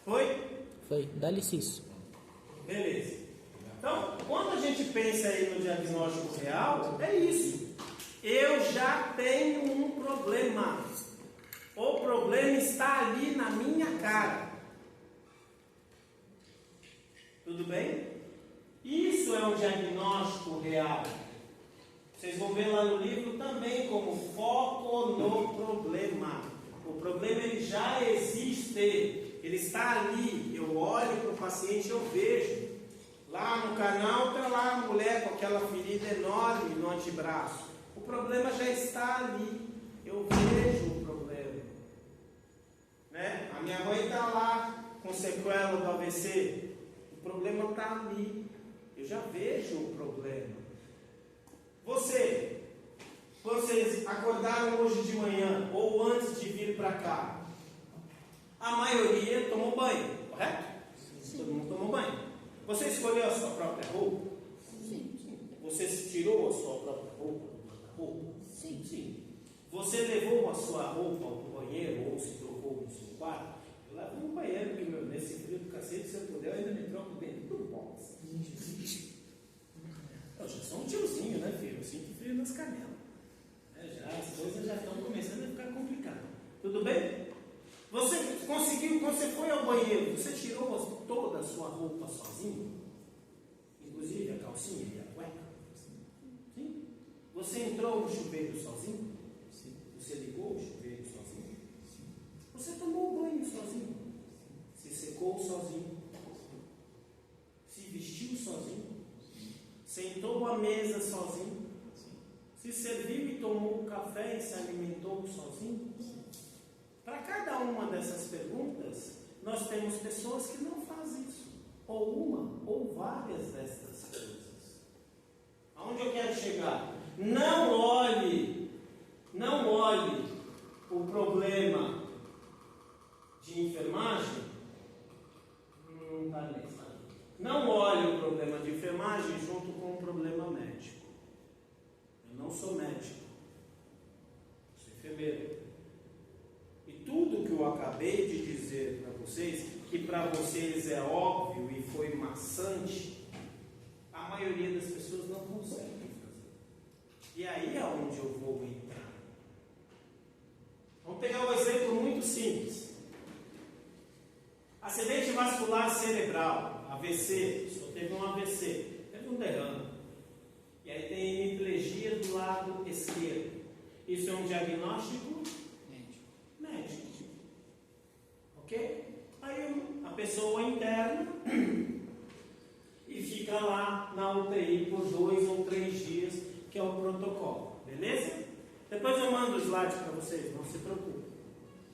Foi? Foi, dá-lhe isso. Beleza. Então, quando a gente pensa aí no diagnóstico real, é isso. Eu já tenho um problema. O problema está ali na minha cara. Tudo bem? Isso é um diagnóstico real. Vocês vão ver lá no livro também como foco no problema. O problema ele já existe, ele está ali. Eu olho para o paciente e eu vejo. Lá no canal está lá a mulher com aquela ferida enorme no antebraço. O problema já está ali. Eu vejo o problema. Né? A minha mãe está lá com sequela do AVC. O problema está ali. Eu já vejo o problema. Você, quando vocês acordaram hoje de manhã ou antes de vir para cá, a maioria tomou banho, correto? Sim. Todo mundo tomou banho. Você escolheu a sua própria roupa? Sim. Você tirou a sua própria roupa? Sim. Sim. Você levou a sua roupa ao banheiro ou se trocou no seu quarto? Eu levo no banheiro, porque nesse frio do cacete, se eu puder, eu ainda me troco dentro do box. Eu já sou um tiozinho, né, filho? Eu sinto frio nas canelas. As coisas já estão começando a ficar complicadas. Tudo bem? Você conseguiu, quando você foi ao banheiro, você tirou toda a sua roupa sozinho? Inclusive a calcinha e a cueca? Sim. Você entrou no chuveiro sozinho? Sim. Você ligou o chuveiro sozinho? Sim. Você tomou banho sozinho? Se secou sozinho? Se vestiu sozinho? Sentou à mesa sozinho? Se serviu e tomou café e se alimentou sozinho? Para cada uma dessas perguntas, nós temos pessoas que não fazem isso. Ou uma, ou várias destas coisas. Aonde eu quero chegar? Não olhe o problema de enfermagem. Não está nessa. Não olhe o problema de enfermagem junto com o problema médico. Eu não sou médico, sou enfermeiro. E tudo que eu acabei de dizer para vocês, que para vocês é óbvio e foi maçante, a maioria das pessoas não consegue fazer. E aí é onde eu vou entrar. Vamos pegar um exemplo muito simples. Acidente vascular cerebral, AVC. Só teve um AVC, teve um derrame. E aí tem hemiplegia do lado esquerdo. Isso é um diagnóstico médico. Ok? Aí a pessoa interna e fica lá na UTI por 2 ou 3 dias, que é o protocolo. Beleza? Depois eu mando o slide para vocês, não se preocupem.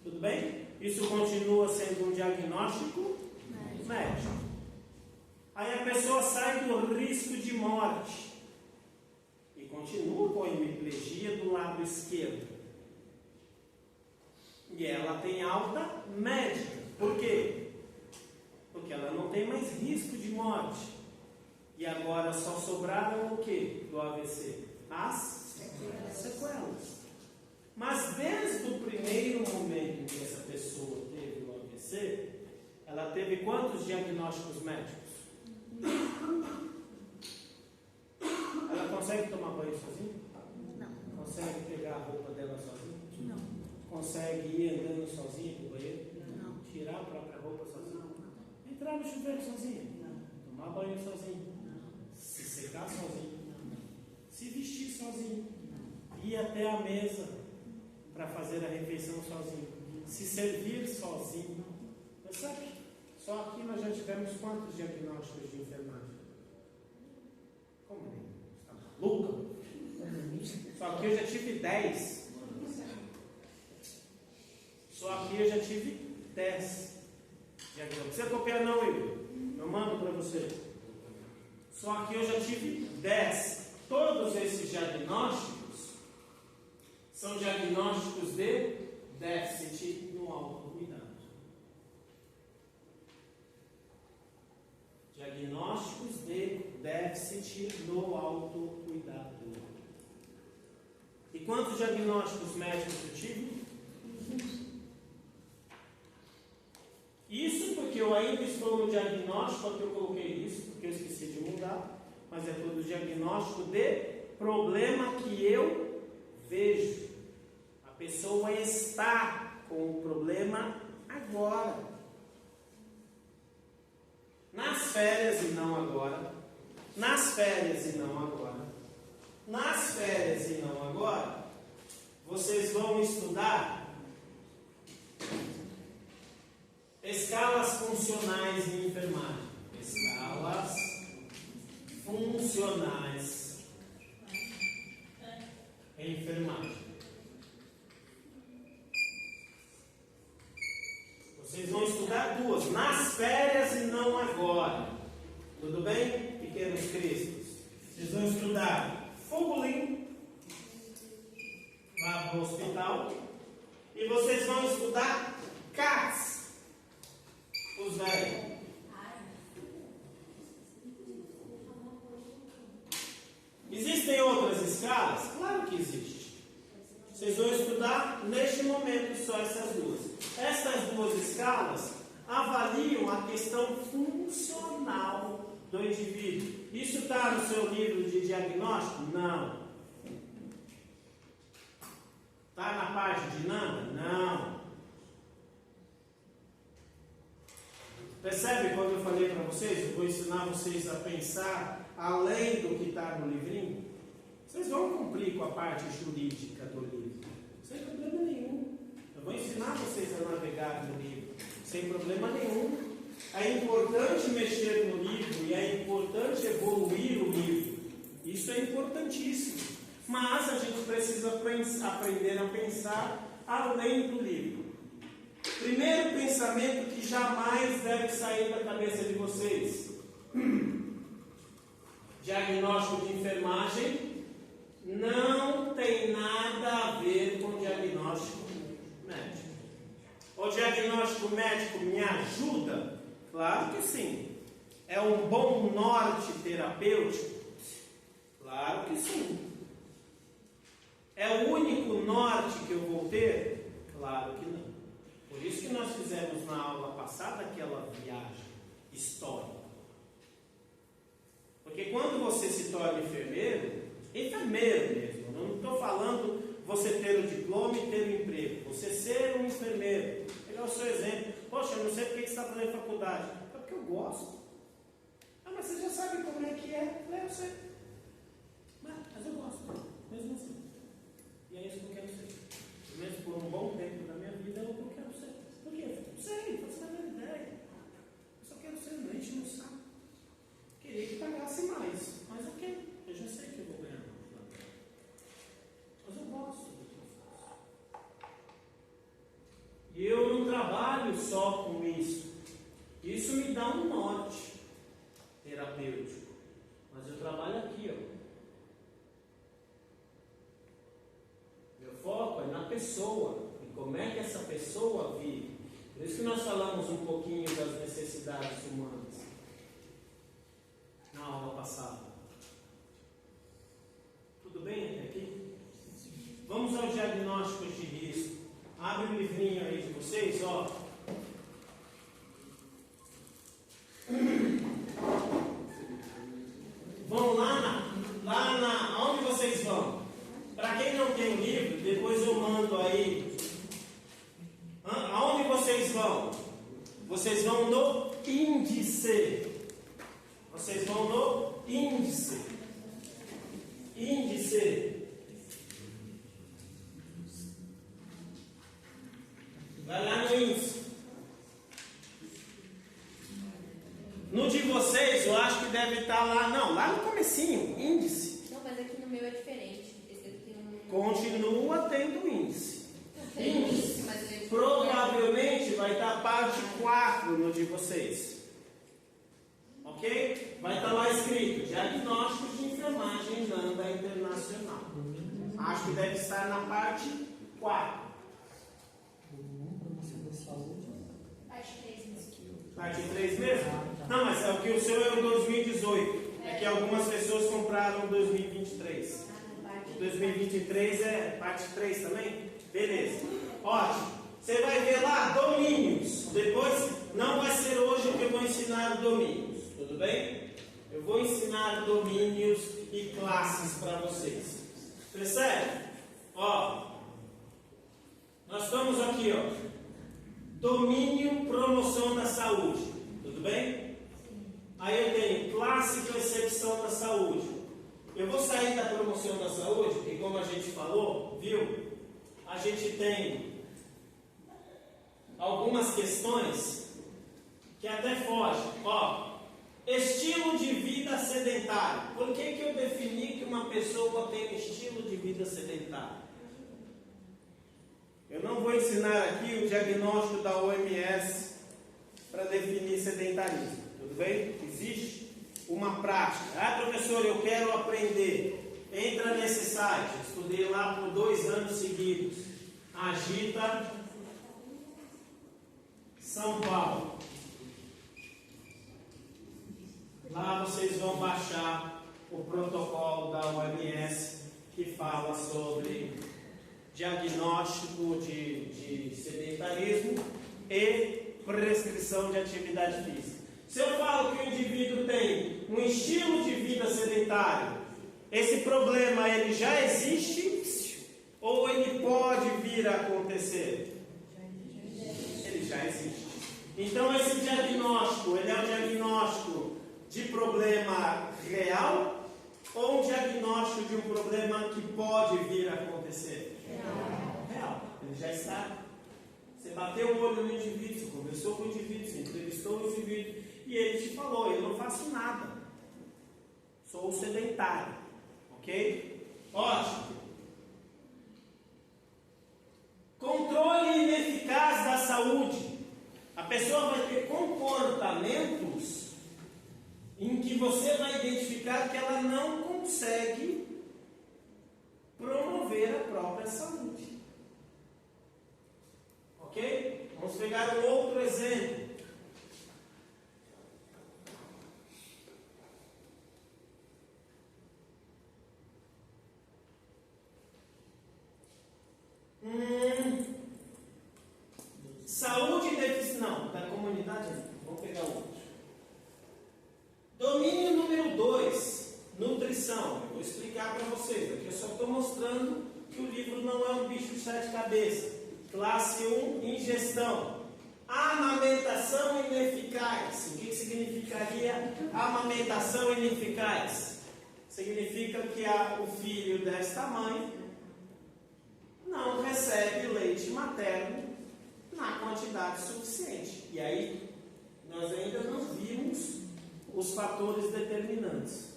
Tudo bem? Isso continua sendo um diagnóstico médico. Aí a pessoa sai do risco de morte e continua com a hemiplegia do lado esquerdo. E ela tem alta médica. Por quê? Porque ela não tem mais risco de morte. E agora só sobraram o quê do AVC? As sequelas. Mas desde o primeiro momento que essa pessoa teve o AVC, ela teve quantos diagnósticos médicos? Ela consegue tomar banho sozinha? Não. Consegue pegar a roupa dela sozinha? Não. Consegue ir andando sozinha para o banheiro? Não. Tirar a própria roupa sozinha? Não. Entrar no chuveiro sozinha? Não. Tomar banho sozinha? Não. Se secar sozinha? Não. Se vestir sozinha? Não. Ir até a mesa para fazer a refeição sozinho? Se servir sozinho? Percebe? Só aqui nós já tivemos quantos diagnósticos de enfermagem? Como nem? Está maluca? Só aqui eu já tive 10. Só aqui eu já tive 10 diagnósticos. Não precisa copiar não, Igor. Eu mando para você. Só aqui eu já tive 10. Todos esses diagnósticos são diagnósticos de déficit no autocuidado. Diagnósticos de déficit no autocuidado. E quantos diagnósticos médicos eu tive? Isso Isso porque eu ainda estou no diagnóstico, porque eu coloquei isso, porque eu esqueci de mudar, mas é todo diagnóstico de problema que eu vejo. A pessoa está com o problema agora. Nas férias e não agora. Nas férias e não agora. Nas férias e não agora. Vocês vão estudar escalas funcionais em enfermagem. Escalas funcionais em enfermagem. Vocês vão estudar duas, nas férias e não agora. Tudo bem, pequenos cristos? Vocês vão estudar Fugling, lá no hospital. E vocês vão estudar CATS, os velhos. Existem outras escalas? Claro que existe. Vocês vão estudar neste momento só essas duas. Essas duas escalas avaliam a questão funcional do indivíduo. Isso está no seu livro de diagnóstico? Não. Está na parte dinâmica? Não. Percebe quando eu falei para vocês? Eu vou ensinar vocês a pensar além do que está no livrinho. Vocês vão cumprir com a parte jurídica do livro, sem problema nenhum. Eu vou ensinar vocês a navegar no livro, sem problema nenhum. É importante mexer no livro e é importante evoluir o livro. Isso é importantíssimo. Mas a gente precisa aprender a pensar além do livro. Primeiro pensamento que jamais deve sair da cabeça de vocês. Diagnóstico de enfermagem não tem nada a ver com diagnóstico médico. O diagnóstico médico me ajuda? Claro que sim. É um bom norte terapêutico? Claro que sim. É o único norte que eu vou ter? Claro que não. Por isso que nós fizemos na aula passada aquela viagem histórica. Porque quando você se torna enfermeiro mesmo, eu não estou falando você ter o diploma e ter o emprego, você ser um enfermeiro. Vou pegar o seu exemplo. Poxa, eu não sei por que você está fazendo faculdade. É porque eu gosto. Ah, mas você já sabe como é que é? Eu sei. Mas eu gosto, mesmo assim. E é isso que eu quero ser. Mesmo por um bom tempo da minha vida, é o que eu quero ser. Por quê? Não sei, você não tem ideia. Eu só quero ser, não enche no saco. Queria que pagasse mais, mas ok, eu já sei que eu vou ganhar mais. Mas eu gosto do que eu faço. E eu não trabalho só com isso. Isso me dá um norte terapêutico. Mas eu trabalho aqui, ó. Meu foco é na pessoa e como é que essa pessoa vive. Por isso que nós falamos um pouquinho das necessidades humanas na aula passada. Tudo bem até aqui? Vamos aos diagnósticos de risco. Abre o livrinho aí de vocês, ó. Vão onde vocês vão? Para quem não tem o livro, depois eu mando aí. Aonde vocês vão? Vocês vão no índice. Vocês vão no índice. Índice. Vai lá no índice. No de vocês, eu acho que deve estar lá. Não, lá no comecinho, índice. Não, mas aqui no meu é diferente. Esse aqui não... Continua tendo índice. Índice, mas eu... Provavelmente vai estar a parte 4 no de vocês. Ok? Vai estar lá escrito Diagnóstico de Enfermagem NANDA Internacional. Acho que deve estar na parte 4. Parte 3 mesmo. Parte 3 mesmo? Não, mas é o que o seu é o 2018. É que algumas pessoas compraram 2023. O 2023 é parte 3 também? Beleza. Ótimo. Você vai ver lá domínios. Depois não vai ser hoje que eu vou ensinar domínios, tudo bem? Eu vou ensinar domínios e classes para vocês. Percebe? Ó, nós estamos aqui, ó. Domínio, promoção da saúde, tudo bem? Aí eu tenho classe e percepção da saúde. Eu vou sair da promoção da saúde, porque como a gente falou, viu? A gente tem algumas questões que até fogem. Ó, estilo de vida sedentário. Por que eu defini que uma pessoa tem estilo de vida sedentário? Eu não vou ensinar aqui o diagnóstico da OMS para definir sedentarismo, tudo bem? Existe uma prática. Ah, professor, eu quero aprender. Entra nesse site. Estudei lá por 2 anos seguidos. Agita São Paulo. Lá vocês vão baixar o protocolo da OMS que fala sobre diagnóstico de sedentarismo e prescrição de atividade física. Se eu falo que o indivíduo tem um estilo de vida sedentário, esse problema ele já existe ou ele pode vir a acontecer? Ele já existe. Então esse diagnóstico, ele é um diagnóstico de problema real ou um diagnóstico de um problema que pode vir a acontecer? Real. Ele já está. Você bateu o olho no indivíduo, você conversou com o indivíduo, você entrevistou o indivíduo e ele te falou: eu não faço nada, sou sedentário, ok? Ótimo. Controle ineficaz da saúde. A pessoa vai ter comportamentos em que você vai identificar que ela não consegue promover a própria saúde. Ok? Vamos pegar um outro exemplo. Saúde e deficiência. Não, da comunidade. Vamos pegar outro. Domínio número 2. Nutrição. Eu vou explicar para vocês. Aqui eu só estou mostrando que o livro não é um bicho de 7 cabeças. Classe 1, ingestão. Amamentação ineficaz. O que significaria amamentação ineficaz? Significa que o filho desta mãe não recebe leite materno na quantidade suficiente. E aí, nós ainda não vimos os fatores determinantes.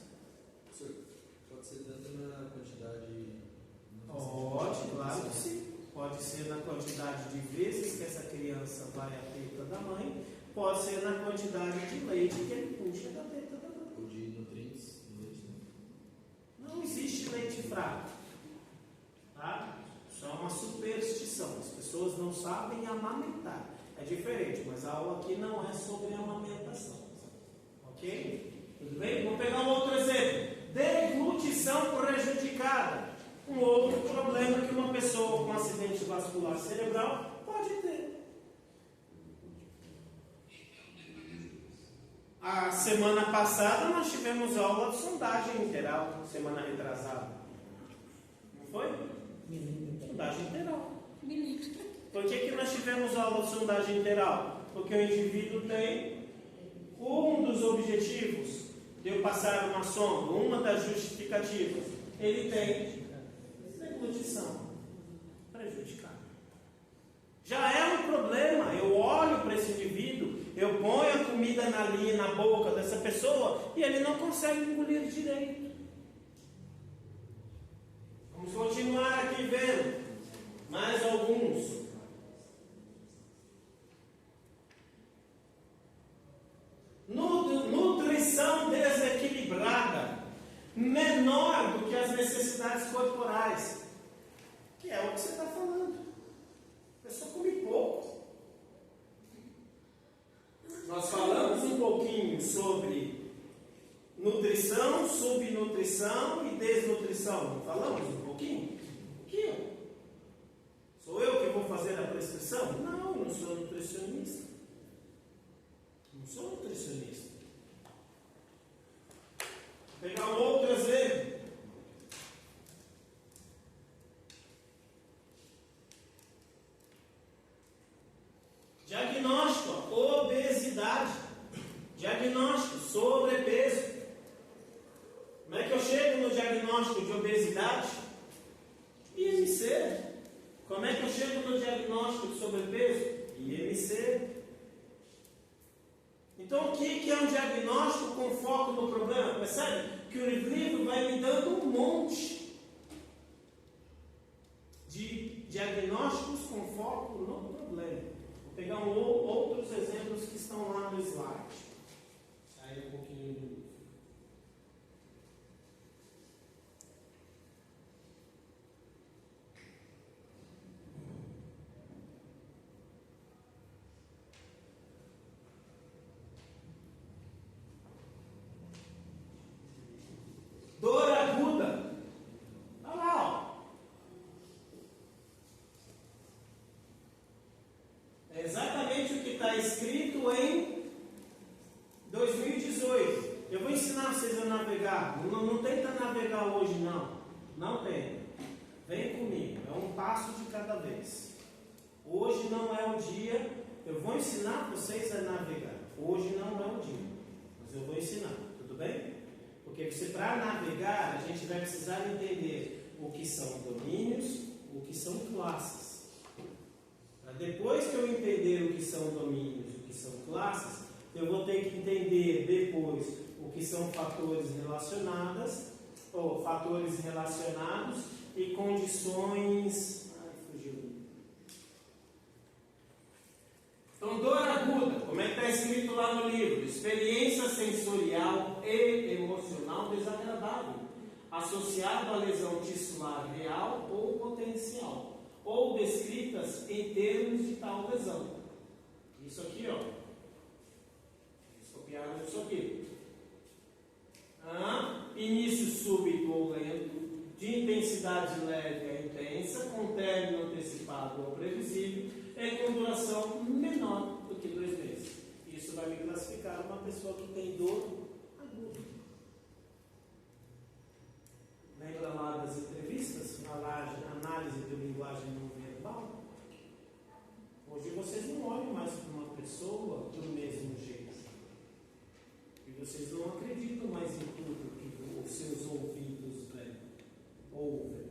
Pode ser tanto na quantidade... Pode, claro que sim. Pode ser na quantidade de vezes que essa criança vai à teta da mãe, pode ser na quantidade de leite que ele puxa da teta da mãe. Ou de nutrientes no leite, né? Não existe leite fraco. Tá? Isso é uma superstição. As pessoas não sabem amamentar. É diferente, mas a aula aqui não é sobre amamentação. Ok? Tudo bem? Vamos pegar um outro exemplo. Deglutição prejudicada. Um outro problema que uma pessoa com acidente vascular cerebral pode ter. A semana passada nós tivemos aula de sondagem interal, semana retrasada. Não foi? Sondagem interal. Por que nós tivemos aula de sondagem interal? Porque o indivíduo tem um dos objetivos de eu passar uma sonda, uma das justificativas, ele tem deglutição prejudicada. Já é um problema. Eu olho para esse indivíduo, eu ponho a comida na boca dessa pessoa e ele não consegue engolir direito. Vamos continuar aqui vendo mais alguns. Nutrição desequilibrada, menor do que as necessidades corporais, que é o que você está falando. A pessoa come pouco. Nós falamos um pouquinho sobre nutrição, subnutrição e desnutrição. Falamos um pouquinho? Aqui, ó. Sou eu que vou fazer a prescrição? Não, eu não sou nutricionista. Não sou nutricionista. Vou pegar um outro exemplo. Diagnóstico, obesidade. Diagnóstico, sobrepeso. Como é que eu chego no diagnóstico de obesidade? IMC. Como é que eu chego no diagnóstico de sobrepeso? IMC. Então, o que é um diagnóstico com foco no problema? Percebe que o livro vai me dando um monte de diagnósticos com foco no problema. Vou pegar outros exemplos que estão lá no slide. Sai um pouquinho do. Dor aguda. Olha lá, ó. É exatamente o que está escrito em 2018. Eu vou ensinar vocês a navegar. Não tenta navegar hoje, não. Não tenta. Vem comigo. É um passo de cada vez. Hoje não é o dia. Eu vou ensinar vocês a navegar. Hoje não é o dia. Mas eu vou ensinar. Tudo bem? Porque para navegar, a gente vai precisar entender o que são domínios, o que são classes. Para depois que eu entender o que são domínios, o que são classes, eu vou ter que entender depois o que são fatores relacionados e condições. Ai, fugiu. Então, dor aguda, como é que está escrito lá no livro? Experiência sensorial e emocional desagradável, associada à lesão tissular real ou potencial, ou descritas em termos de tal lesão. Isso aqui, ó. Eles copiaram isso aqui. Início súbito ou lento, de intensidade leve a intensa, com término antecipado ou previsível, e com duração menor do que 2 meses. Isso vai me classificar uma pessoa que tem dor aguda. Lembra lá das entrevistas? Análise de linguagem não verbal? Hoje vocês não olham mais para uma pessoa do mesmo jeito. E vocês não acreditam mais em tudo que os seus ouvidos ouvem.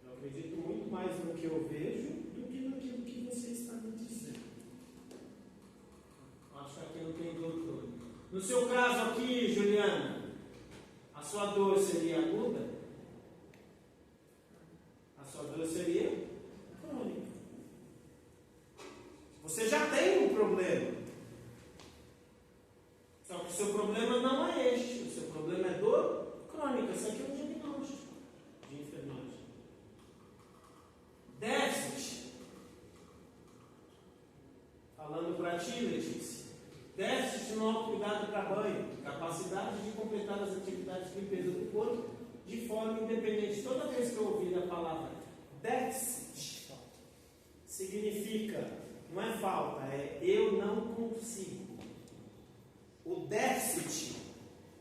Eu acredito muito mais no que eu vejo do que naquilo que você está me dizendo. Acho que aqui não tem dor crônica. No seu caso aqui, Juliana, a sua dor seria aguda? A sua dor seria crônica. Você já tem um problema. Só que o seu problema não é este. O seu problema é dor crônica. Isso aqui é um diagnóstico de enfermagem. Déficit. Falando para ti, Letícia. Déficit no autocuidado para banho. Capacidade de completar as atividades de limpeza do corpo de forma independente. Toda vez que eu ouvir a palavra déficit, significa, não é falta, é eu não consigo. O déficit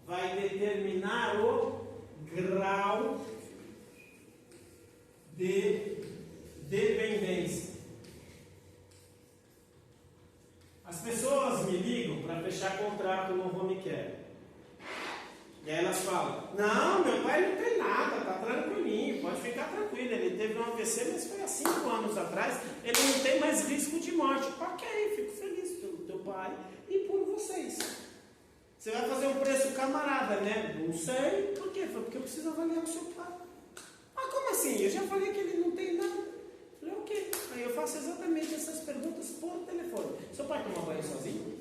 vai determinar o grau de dependência. As pessoas me ligam para fechar contrato no home care. E aí elas falam: não, meu pai não tem nada, está tranquilinho, pode ficar tranquilo. Ele teve um AVC, mas foi há 5 anos atrás. Ele não tem mais risco de morte. Ok, fico feliz pelo teu pai e por vocês. Você vai fazer um preço camarada, né? Não sei. Por quê? Foi porque eu preciso avaliar o seu pai. Ah, como assim? Eu já falei que ele não tem nada. Falei, ok. Aí eu faço exatamente essas perguntas por telefone. Seu pai toma banho sozinho?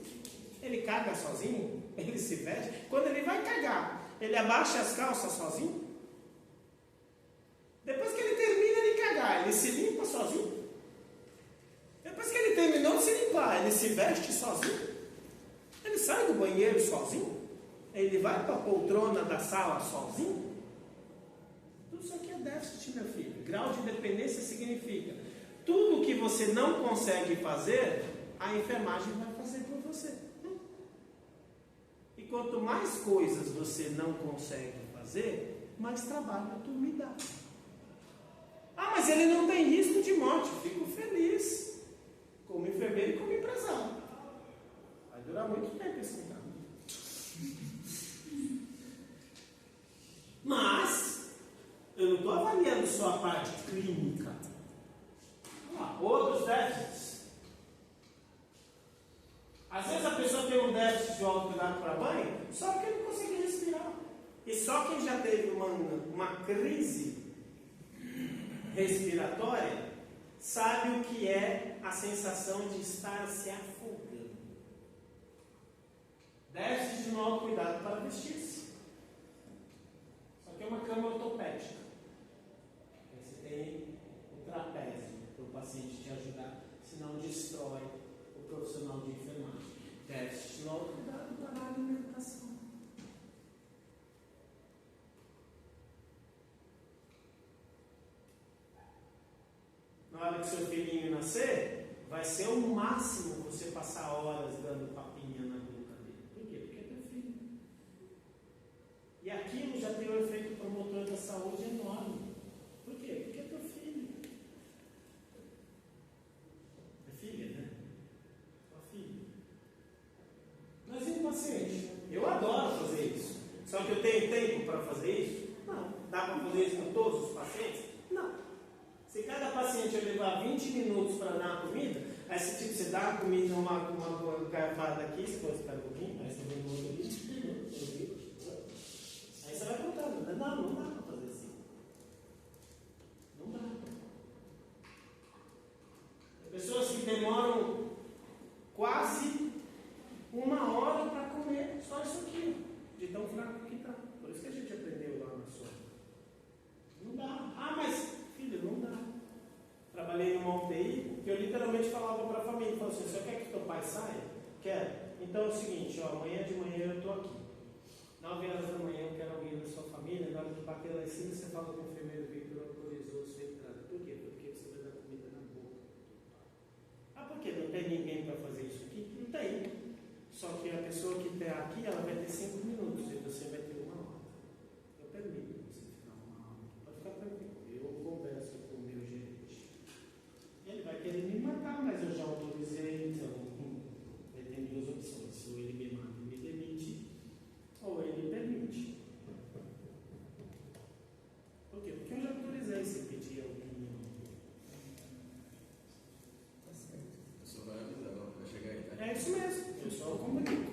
Ele caga sozinho? Ele se veste? Quando ele vai cagar, ele abaixa as calças sozinho? Depois que ele termina de cagar, ele se limpa sozinho? Depois que ele terminou de se limpar, ele se veste sozinho? Ele sai do banheiro sozinho? Ele vai para a poltrona da sala sozinho? Tudo isso aqui é déficit, meu filho. Grau de dependência significa tudo que você não consegue fazer, a enfermagem vai fazer por você. Não quanto mais coisas você não consegue fazer, mais trabalho tu me dá. Ah, mas ele não tem risco de morte. Fico feliz. Como enfermeiro e como empresário. Vai durar muito tempo esse contrato. Mas, eu não estou avaliando só a parte clínica. Outros déficits. Às vezes a pessoa tem um déficit de autocuidado para banho, só porque não consegue respirar. E só quem já teve uma crise respiratória sabe o que é a sensação de estar se afogando. Déficit de autocuidado para vestir-se. Só que é uma cama ortopédica. Você tem um trapézio para o paciente te ajudar, senão destrói o profissional de enfermagem. Déficit de autocuidado para a alimentação. Na hora que seu filhinho nascer, vai ser o máximo você passar horas dando papinha na boca dele. Por quê? Porque é teu filho. E aquilo já tem um efeito promotor da saúde enorme. Por quê? Porque é teu filho. É filha, né? Tua filha. Mas e o paciente? Eu adoro fazer isso. Só que eu tenho tempo para fazer isso? Não. Dá para fazer isso com todos os pacientes? Não. Se cada paciente eu levar 20 minutos para dar a comida, aí você dá a comida uma garfada aqui, você pode ficar um pouquinho, aí você vem no outro ali, aí você vai contando. Não dá para fazer assim. Não dá. Tem pessoas que demoram quase 1 hora para comer só isso aqui, de tão fraco que está. Por isso que a gente aprendeu lá na sua. Não dá. Ah, mas filho, não dá. Trabalhei numa UTI que eu literalmente falava para a família, falava assim, você quer que teu pai saia? Quero. Então é o seguinte, amanhã de manhã eu estou aqui. 9 horas da manhã eu quero alguém da sua família, na hora de bater lá em cima, você fala com o enfermeiro Victor autorizou a sua entrada. Por quê? Porque você vai dar comida na boca. Ah, por quê? Não tem ninguém para fazer isso aqui? Não tem. Só que a pessoa que está aqui, ela vai ter 5 minutos e você vai ter 1 hora. Eu permito você ficar 1 hora. Pode ficar tranquilo. Eu converso com o meu gerente. Ele vai querer me matar, mas eu já autorizei, então ele tem 2 opções. Ou ele me mata e me demite, ou ele permite. Por quê? Porque eu já autorizei você pedir a opinião. Tá certo. Eu só vai avisar, não vai chegar aí, tá? É isso mesmo, eu só comunico.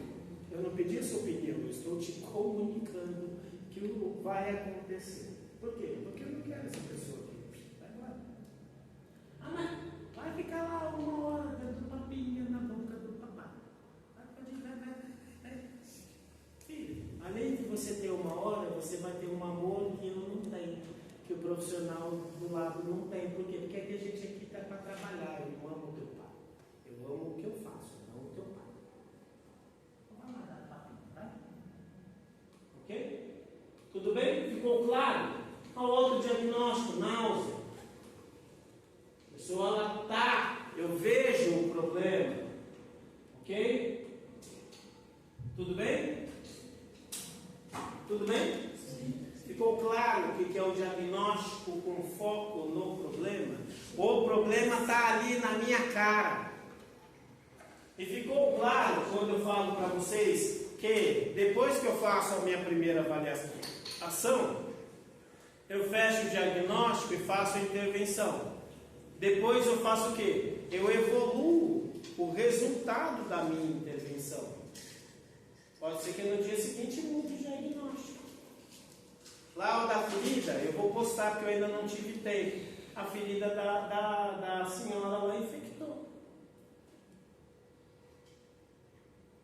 Eu não pedi a sua opinião, eu estou te comunicando que vai acontecer. Por quê? Porque eu não quero essa pessoa aqui. Vai embora. Ah, mas vai ficar lá 1 hora dando papinha na boca do papai. Vai. Filho, além de você ter 1 hora, você vai ter um amor que eu não tenho, que o profissional do lado não tem. Por quê? Porque aqui a gente aqui está para trabalhar. Eu amo o teu pai. Eu amo o que eu faço, não o teu pai. Não vai dar papinha, tá? Ok? Tudo bem? Ficou claro? Qual outro diagnóstico? Náusea. A pessoa ela tá, eu vejo o problema. Ok? Tudo bem? Tudo bem? Sim. Ficou claro o que é o diagnóstico com foco no problema? O problema está ali na minha cara. E ficou claro quando eu falo para vocês que depois que eu faço a minha primeira avaliação, eu fecho o diagnóstico e faço a intervenção. Depois eu faço o quê? Eu evoluo o resultado da minha intervenção. Pode ser que no dia seguinte mude o diagnóstico. Lá o da ferida, eu vou postar porque eu ainda não tive tempo. A ferida da senhora lá infectou.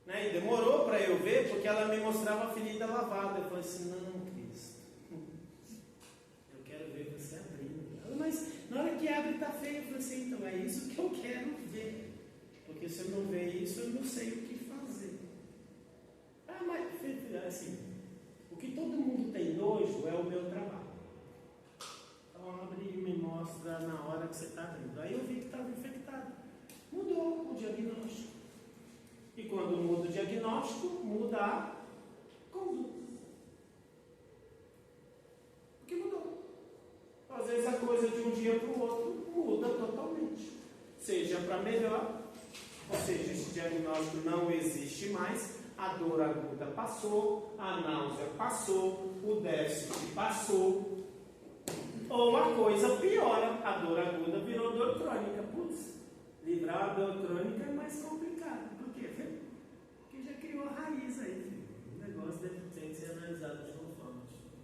Né? E demorou para eu ver porque ela me mostrava a ferida lavada. Eu falei assim, não, Cristo. Eu quero ver você abrindo. Mas na hora que abre está feio. Eu falei assim, então é isso que eu quero ver. Porque se eu não ver isso, eu não sei o que fazer. Ah, mas assim, o que todo mundo tem nojo é o meu trabalho. Então abre e me mostra na hora que você está abrindo. Aí eu vi que estava infectado. Mudou o diagnóstico. E quando muda o diagnóstico, muda a conduta. Porque mudou. Às vezes a coisa de um dia para o outro muda totalmente. Seja para melhor, ou seja, esse diagnóstico não existe mais, a dor aguda passou, a náusea passou, o déficit passou, ou a coisa piora, a dor aguda virou dor crônica. Putz, livrar a dor crônica é mais complicado. Por quê? Porque já criou a raiz aí, filho. O negócio tem que ser analisado de uma forma diferente.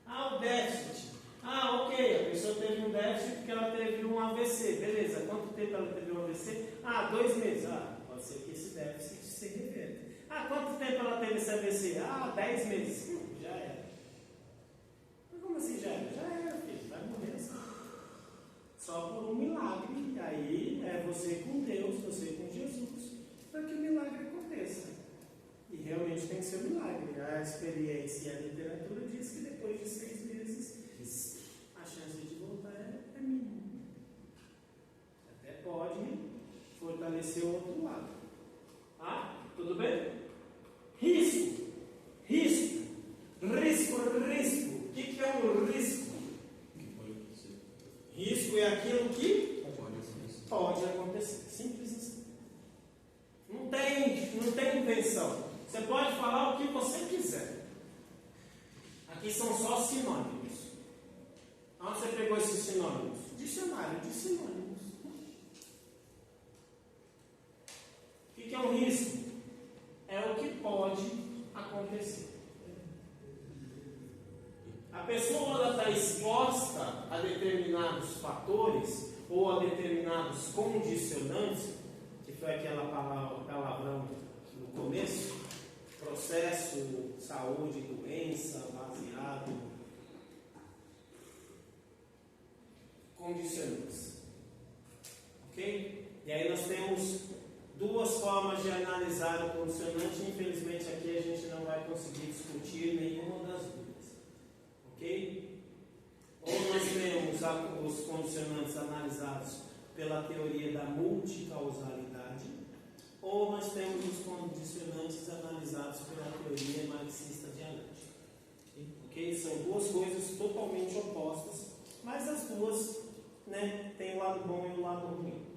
Ah, o déficit. Ah, ok, a pessoa teve um déficit porque ela teve um AVC. Beleza, quanto tempo ela teve um AVC? Ah, 2 meses. Ah, pode ser que esse déficit se reverta. Ah, quanto tempo ela teve esse AVC? Ah, 10 meses. Já era. Mas como assim já era? Já era, filho. Vai morrer assim. Só por um milagre. E aí é você com Deus, você com Jesus, para que o milagre aconteça. E realmente tem que ser um milagre. A experiência e a literatura diz que depois de 6 meses a chance de voltar é mínima. Até pode fortalecer o outro lado. Tá? Tudo bem? Risco. Risco. O que é um risco? Risco é aquilo que pode acontecer. Simples assim. Não tem invenção. Você pode falar o que você quiser. Aqui são só sinônimos. Onde você pegou esses sinônimos? Dicionário de sinônimos. O que é um risco? É o que pode acontecer. A pessoa está exposta a determinados fatores ou a determinados condicionantes, que foi aquela palavrão no começo, processo, saúde, doença, baseado, condicionantes. Ok? E aí nós temos duas formas de analisar o condicionante. Infelizmente aqui a gente não vai conseguir discutir nenhuma das duas. Ok? Ou nós temos os condicionantes analisados pela teoria da multicausalidade, ou nós temos os condicionantes analisados pela teoria marxista dialética. Ok? São duas coisas totalmente opostas, mas as duas, né, têm o lado bom e o lado ruim.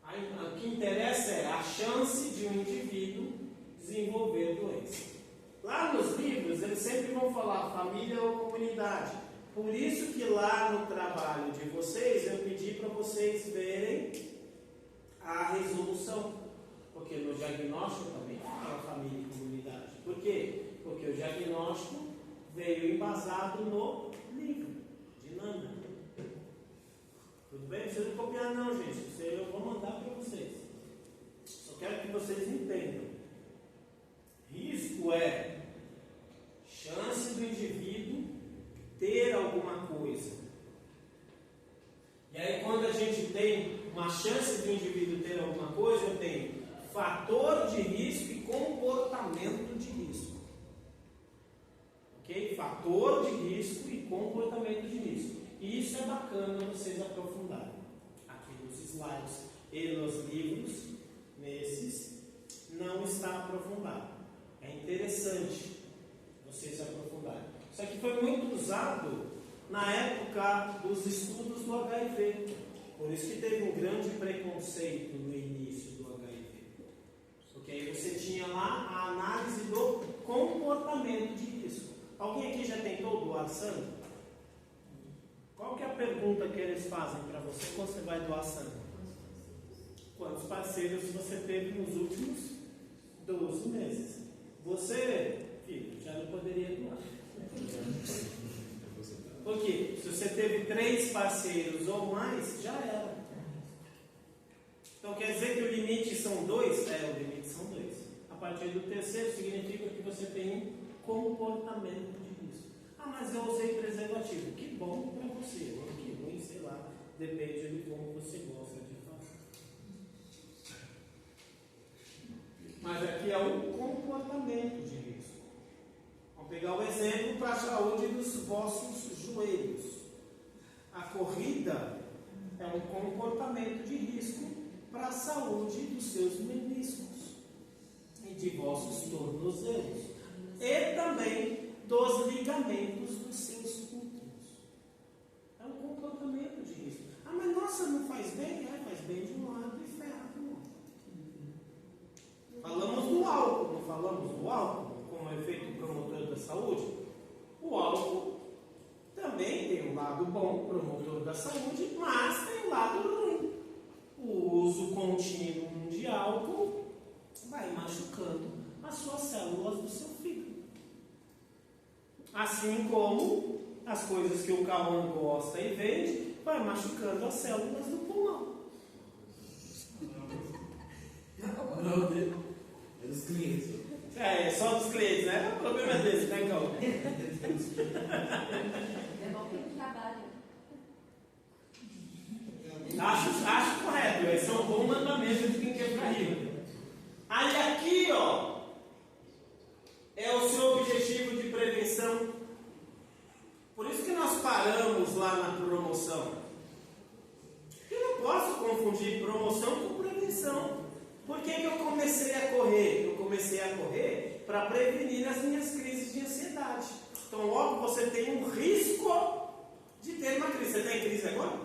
O que interessa é a chance de um indivíduo desenvolver doença. Lá nos livros, eles sempre vão falar família ou comunidade. Por isso que lá no trabalho de vocês, eu pedi para vocês verem a resolução. Porque no diagnóstico também fala família e comunidade. Por quê? Porque o diagnóstico veio embasado no livro de Nanda. Tudo bem? Não precisa copiar não, gente. Isso aí eu vou mandar para vocês. Só quero que vocês entendam. Risco é chance do indivíduo ter alguma coisa. E aí quando a gente tem uma chance do indivíduo ter alguma coisa, eu tenho fator de risco e comportamento de risco. Ok? Fator de risco e comportamento de risco. E isso é bacana vocês aprofundarem. Aqui nos slides e nos livros, nesses, não está aprofundado. É interessante vocês aprofundarem. Isso aqui foi muito usado na época dos estudos do HIV. Por isso que teve um grande preconceito no início do HIV. Porque aí você tinha lá a análise do comportamento de risco. Alguém aqui já tentou doar sangue? Qual que é a pergunta que eles fazem para você quando você vai doar sangue? Quantos parceiros você teve nos últimos 12 meses? Você, filho, já não poderia doar. Por quê? Se você teve 3 parceiros ou mais, já era. Então quer dizer que o limite são 2? É, o limite são 2. A partir do terceiro significa que você tem um comportamento de risco. Ah, mas eu usei preservativo. Que bom para você. Ou que ruim, sei lá. Depende de como você gosta de fazer. Mas aqui é o comportamento de risco. Vamos pegar o exemplo para a saúde dos vossos joelhos. A corrida é um comportamento de risco para a saúde dos seus meniscos. E de vossos tornozelos e também dos ligamentos dos seus úteros. É um comportamento de risco. Ah, mas nossa, não faz bem? É, faz bem de um lado e ferra do outro. Falamos do álcool, não falamos do álcool como efeito promotor da saúde? O álcool também tem um lado bom, promotor da saúde, mas tem um lado ruim. O uso contínuo de álcool vai machucando as suas células do seu fígado. Assim como as coisas que o Cauã gosta e vende, vai machucando as células do pulmão. É dos clientes. É só dos clientes, né? O problema é desse, né, Cauã? É bom que ele trabalha. Acho correto, esse é um bom mandamento de quem quer ficar rico. Aí aqui, ó, é o seu objetivo de prevenção. Por isso que nós paramos lá na promoção. Eu não posso confundir promoção com prevenção. Por que eu comecei a correr? Eu comecei a correr para prevenir as minhas crises de ansiedade. Então, logo, você tem um risco de ter uma crise. Você tem crise agora?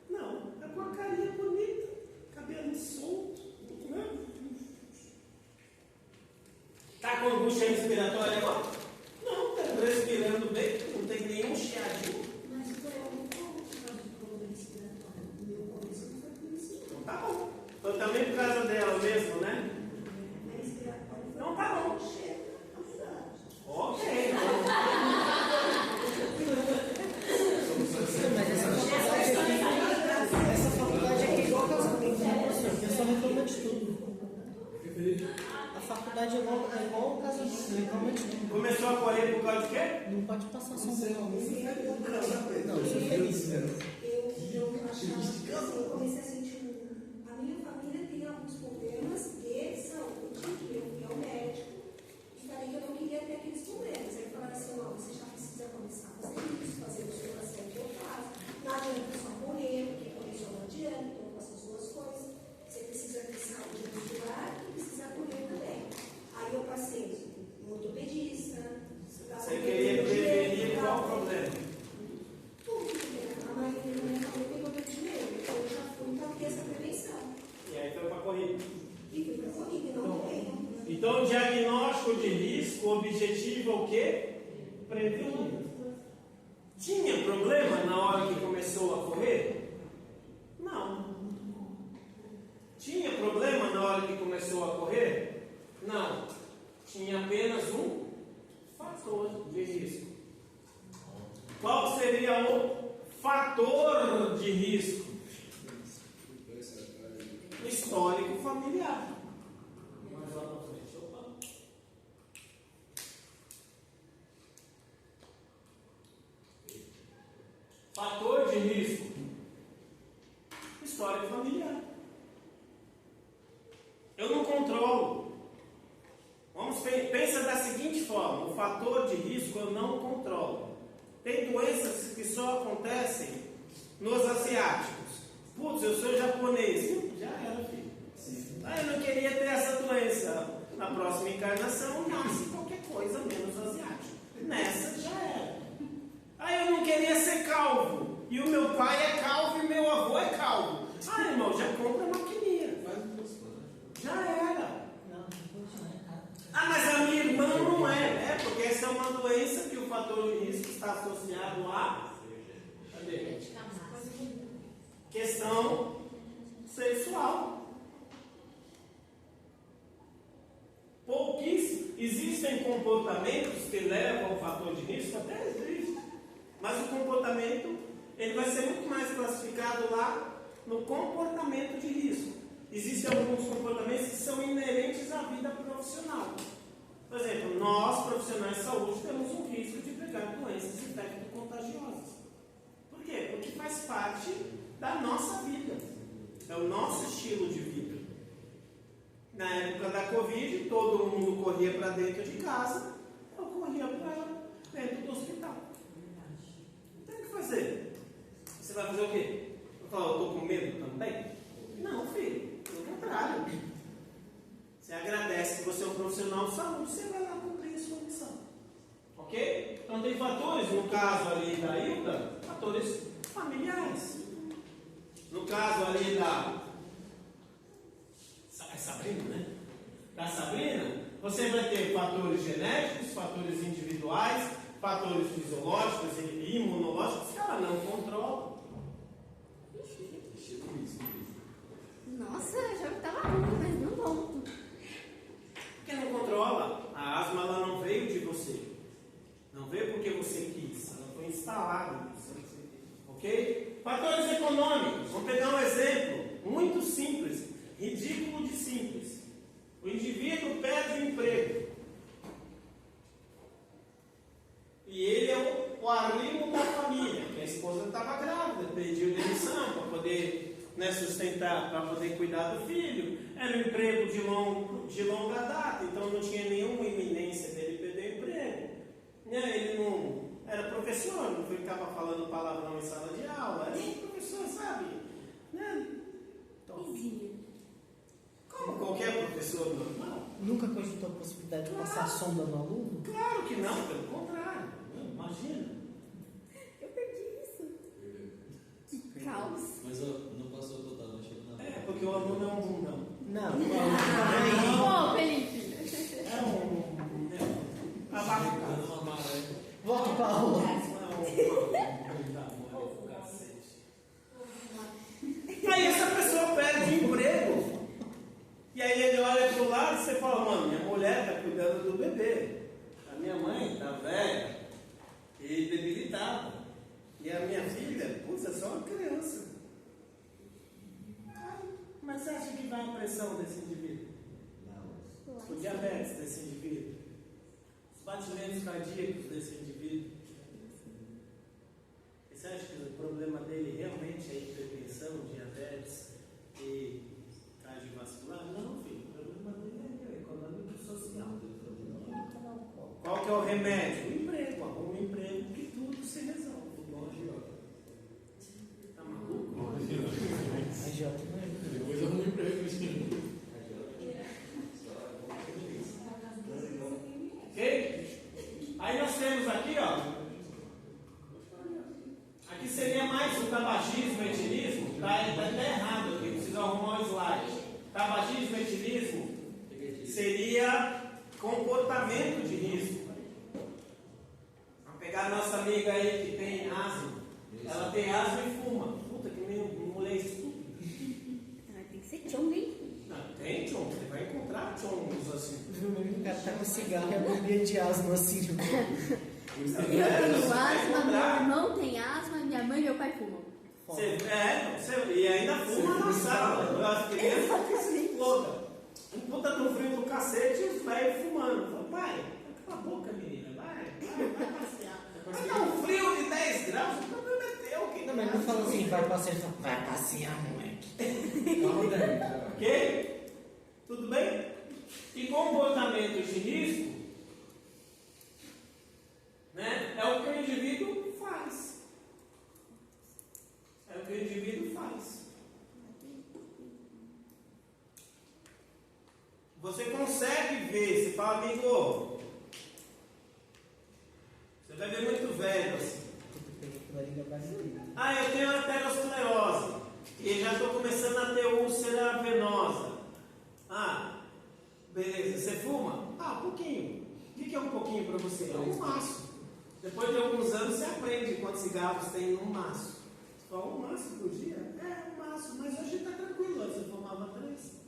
Não. É com a carinha bonita, cabelo solto. Está com angústia respiratória agora? Não, está respirando bem, não tem nenhum chiadinho. Mas eu não como por causa do problema respiratório. O meu começo não foi por isso. Então tá bom. Então também por causa dela mesmo, né? Respiratório foi. Então tá bom. Ok. Essa faculdade aqui é igual casamento, né, professor? A pessoa reclama de tudo. A faculdade é igual casamento, reclama de tudo. Começou a correr por causa de quê? Não pode passar só por Eu comecei a sentir. A minha família tem alguns problemas de saúde, que eu fui ao médico e falei que eu não queria ter aqueles problemas. Aí falaram assim: não, você já precisa começar a fazer isso, fazer o seu processo que eu faço. Não adianta só correr, porque correr só não adianta, então eu faço as duas coisas. Você precisa ter saúde muscular e precisa correr também. Aí eu passei no ortopedista. Você queria prevenir qual problema? A mãe da minha família tem problema de medo, então eu já fui para ter essa prevenção. E aí foi para corrida. E fui para a corrida, e não tenho. Então o diagnóstico de risco, o objetivo é o quê? Prevenir. Tinha problema na hora que começou a correr? Não. Tinha problema na hora que começou a correr? Não. Tinha apenas um fator de risco. Qual seria o fator de risco? Histórico familiar. Mais lá para frente. Opa. Fator de risco. Histórico familiar. Eu não controlo. Pensa da seguinte forma: o fator de risco eu não controlo. Tem doenças que só acontecem nos asiáticos. Putz, eu sou japonês. Já era, filho. Eu não queria ter essa doença. Na próxima encarnação, nasce qualquer coisa menos asiático. Nessa já era. Eu não queria ser calvo. E o meu pai é calvo e meu avô é calvo. Irmão, já compra a maquininha. Já era. Mas a minha irmã não é. Porque essa é uma doença que o fator de risco está associado a. Cadê? Questão sexual. Pouquíssimo. Existem comportamentos que levam ao fator de risco? Até existe. Mas o comportamento ele vai ser muito mais classificado lá no comportamento de risco. Existem alguns comportamentos que são inerentes à vida profissional. Por exemplo, nós, profissionais de saúde, temos um risco de pegar doenças infecto-contagiosas. Por quê? Porque faz parte da nossa vida. É o nosso estilo de vida. Na época da Covid, todo mundo corria para dentro de casa, eu corria para dentro do hospital. Não tem o que fazer. Você vai fazer o quê? Eu falo, eu estou com medo também? Não, filho. Pelo contrário. Você agradece que você é um profissional profissional de saúde, você vai lá cumprir a sua missão. Ok? Então tem fatores, no caso ali da Hilda, fatores familiares. No caso ali da Sabrina, né? Da Sabrina, você vai ter fatores genéticos, fatores individuais, fatores fisiológicos e imunológicos que ela não controla. Nossa, eu já estava ruim, mas não volto. Porque não controla. A asma ela não veio de você. Não veio porque você quis. Ela foi instalada em você. Ok? Fatores econômicos. Vamos pegar um exemplo muito simples. Ridículo de simples. O indivíduo perde o emprego. E ele é o arrimo da família. A esposa estava grávida, pediu demissão para poder sustentar, para poder cuidar do filho. Era um emprego de longa data, então não tinha nenhuma iminência dele perder o emprego. Ele não era professor, não ficava falando palavrão em sala de aula. Era um professor, sabe? Como qualquer professor normal. Nunca cogitou a possibilidade de passar sonda no aluno? Claro que não, pelo contrário. Imagina. Eu perdi isso. Que caos. Mas não passou total, não chegou na. Porque o aluno é um bundão. Não. Ô, Felipe. É um abacate. Uma maré. Volta para a aula. Aí essa pessoa perde o emprego. E aí ele olha para o lado e você fala, mano, minha mulher está cuidando do bebê. A minha mãe está velha e debilitada. E a minha filha, putz, é só uma criança. Mas você acha que vai a pressão desse indivíduo? O diabetes desse indivíduo? Os batimentos cardíacos desse indivíduo? E você acha que o problema dele realmente é hipertensão, diabetes e cardiovascular? Não, filho. O problema dele é econômico e social. Qual que é o remédio? O emprego. Arruma um emprego que tudo se resolve. Tá maluco? A Jota não é. Depois eu arrumo emprego. Ok? Aí nós temos aqui, ó. Aqui seria mais o tabagismo e etilismo. Tá até errado aqui, preciso arrumar o slide. Tabagismo e etilismo seria comportamento de risco. Vamos pegar a nossa amiga aí que tem asma. Ela tem asma e fuma. Puta, que mulher estúpida. Tem que ser chong, hein? Não, tem chong. Você vai encontrar chongos assim. O cara tá com cigarro e a bombinha de asma assim. Eu tenho asma, meu irmão tem asma, minha mãe e meu pai fumam. E ainda fuma na sala. As crianças que se explodam. Um puta do frio do cacete e os velhos fumando. Fala, pai, cala a boca, menina. Vai passear. Mas tá um frio de 10 graus, o problema é teu. Não, mas não fala assim, vai passear, fala, vai passear, moleque. Ok? Tudo bem? E comportamento de risco, né, é o que o indivíduo faz. É o que o indivíduo faz. Você consegue ver, você fala, amigo, você vai ver muito velho assim. Eu tenho arteriosclerose e já estou começando a ter úlcera venosa. Beleza, você fuma? Um pouquinho. O que é um pouquinho para você? É um maço. Depois de alguns anos você aprende quantos cigarros tem num maço. Você fala, um maço por dia? Um maço, mas hoje está tranquilo, você fumava 3.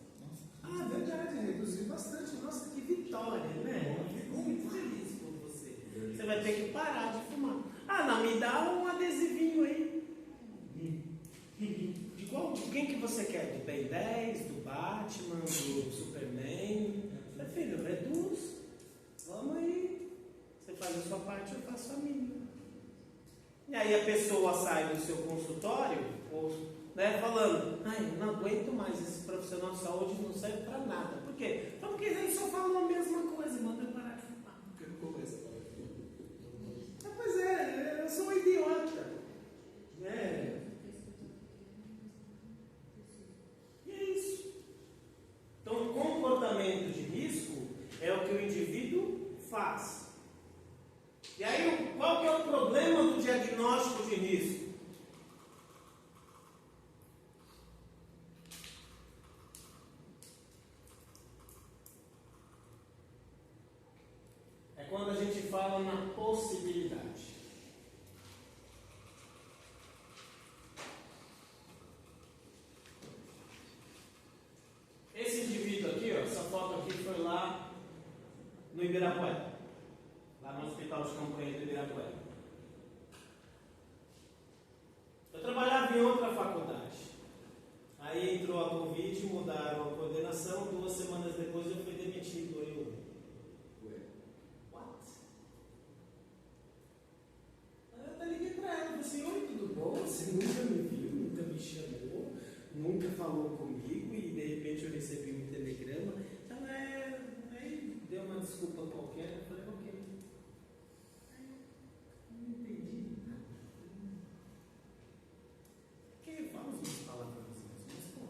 Verdade, reduziu bastante. Nossa, que vitória, né? Eu fico muito feliz por você. Você vai ter que parar de fumar. Não, me dá um adesivinho aí. De qual? De quem que você quer? Do Ben 10, do Batman, do Superman? Meu filho, reduz. Vamos aí. Você faz a sua parte, eu faço a minha. E aí a pessoa sai do seu consultório, falando, eu não aguento mais, esse profissional de saúde não serve para nada. Por quê? Porque eles só falam a mesma coisa, manda eu parar de fumar. Pois é, eu sou um idiota. E é isso. Então, o comportamento de risco é o que o indivíduo faz. E aí, qual que é o problema do diagnóstico de risco? É quando a gente fala na possibilidade. Esse indivíduo aqui, ó, essa foto aqui foi lá no Ibirapuera, lá no Hospital de Campanha do Ibirapuera. Eu trabalhava em outra faculdade. Aí entrou a Covid, mudaram a coordenação, 2 semanas depois eu fui demitido. Eu até liguei pra ela, falei assim, oi, tudo bom? Você nunca me viu, nunca me chamou, nunca falou comigo e de repente eu recebi um telegrama. Ela aí deu uma desculpa qualquer, eu falei, ok. Aí eu não entendi nada. Porque vamos nos falar pra vocês, mas pô,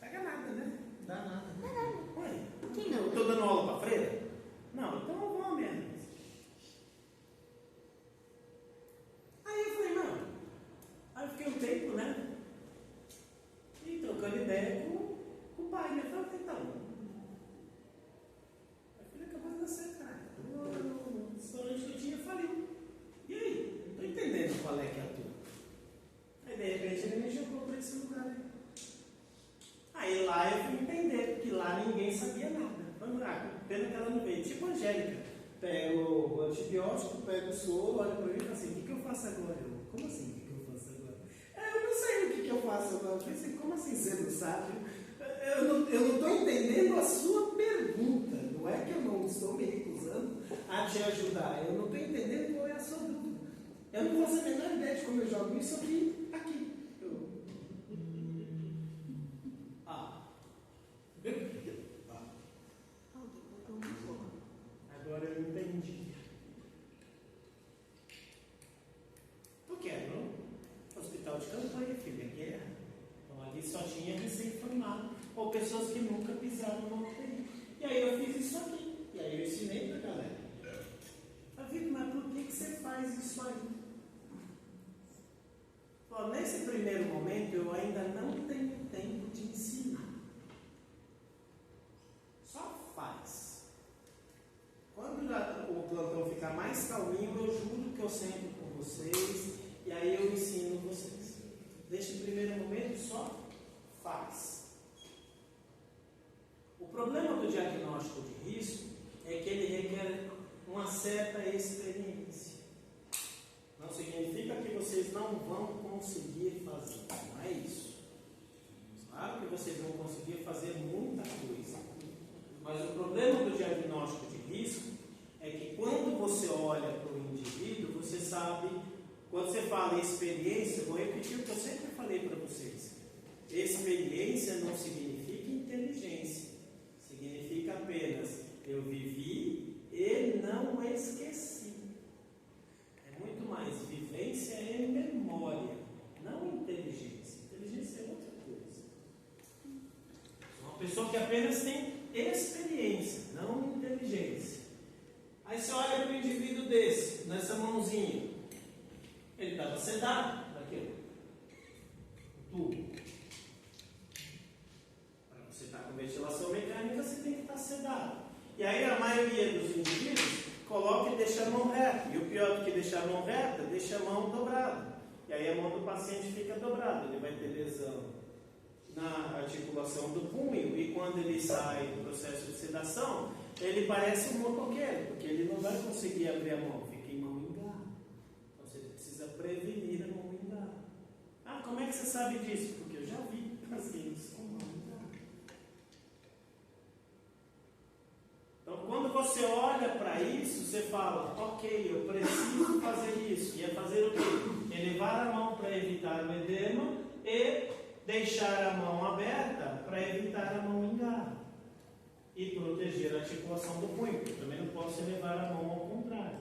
pega nada, né? Não dá nada. Não dá nada. Ué, Quem não? eu tô dando aula pra freira? Não, então eu vou mesmo. Aí eu falei, não. Aí eu fiquei um tempo, né? E trocando ideia com o pai, né? Eu falei, então. Aí eu falei, acabou de nascer, cara. O restaurante que eu tinha faliu. E aí? Não tô entendendo qual é que é a tua. Aí de repente ele me jogou pra esse lugar aí. Aí lá eu fui entender, porque lá ninguém sabia nada. Vamos lá, pena que ela não veio. Tipo a Angélica. Pega o antibiótico, pega o soro, olha pra mim e fala assim, o que eu faço agora? Eu, como assim, o que eu faço agora? Eu não sei o que eu faço agora. Eu falei assim, como assim você não sabe? Eu não estou entendendo a sua pergunta. Não é que eu não estou me recusando a te ajudar. Eu não estou entendendo qual é a sua dúvida. Eu não faço a menor ideia de como eu jogo isso aqui. Agora eu entendi. Porque era no hospital de campanha, filha, guerra. Então ali só tinha recém-formado ou pessoas que nunca pisaram no UTI. E aí eu fiz isso aqui. E aí eu ensinei pra galera. Eu digo, mas por que você faz isso aí? Bom, nesse primeiro momento eu ainda não tenho tempo de ensinar. Só faz. Quando o plantão ficar mais calminho, eu juro que eu sento com vocês e aí eu ensino vocês. Neste primeiro momento, só faz. O problema do diagnóstico de risco é que ele requer uma certa experiência. Não significa que vocês não vão conseguir fazer, não é isso. Claro que vocês vão conseguir fazer muita coisa. Mas o problema do diagnóstico de risco é que quando você olha para o indivíduo, você sabe, quando você fala em experiência, vou repetir o que eu sempre falei para vocês. Experiência não significa inteligência. Significa apenas eu vivi e não esqueci. É muito mais vivência e memória, não inteligência. Inteligência é outra coisa. Uma pessoa que apenas tem experiência, não inteligência. Aí você olha para um indivíduo desse, nessa mãozinha, ele estava sedado daquilo, o tubo. Para você estar com ventilação mecânica, você tem que estar sedado. E aí a maioria dos indivíduos coloca e deixa a mão reta. E o pior do que deixar a mão reta, deixa a mão dobrada. E aí a mão do paciente fica dobrada, ele vai ter lesão na articulação do punho, e quando ele sai do processo de sedação, ele parece um motoqueiro, porque ele não vai conseguir abrir a mão, fica em mão engarra. Então você precisa prevenir a mão engarra. Ah, como é que você sabe disso? Porque eu já vi pacientes com mão engarra. Então quando você olha para isso, você fala, ok, eu preciso fazer isso. E é fazer o quê? Elevar a mão para evitar o edema e deixar a mão aberta para evitar a mão engarra e proteger a articulação do punho, porque também não posso levar a mão ao contrário.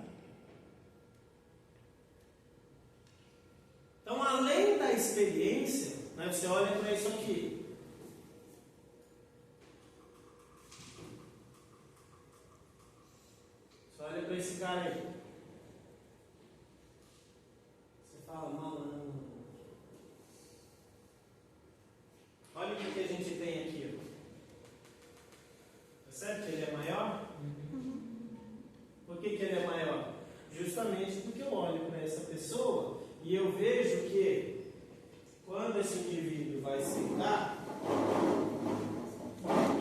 Então, além da experiência, né, você olha para isso aqui. esse cara aí. Você fala, malandro. Olha o que a gente tem aqui. Ó. Percebe que ele é maior? Por que ele é maior? Justamente porque eu olho para essa pessoa e eu vejo que quando esse indivíduo vai sentar,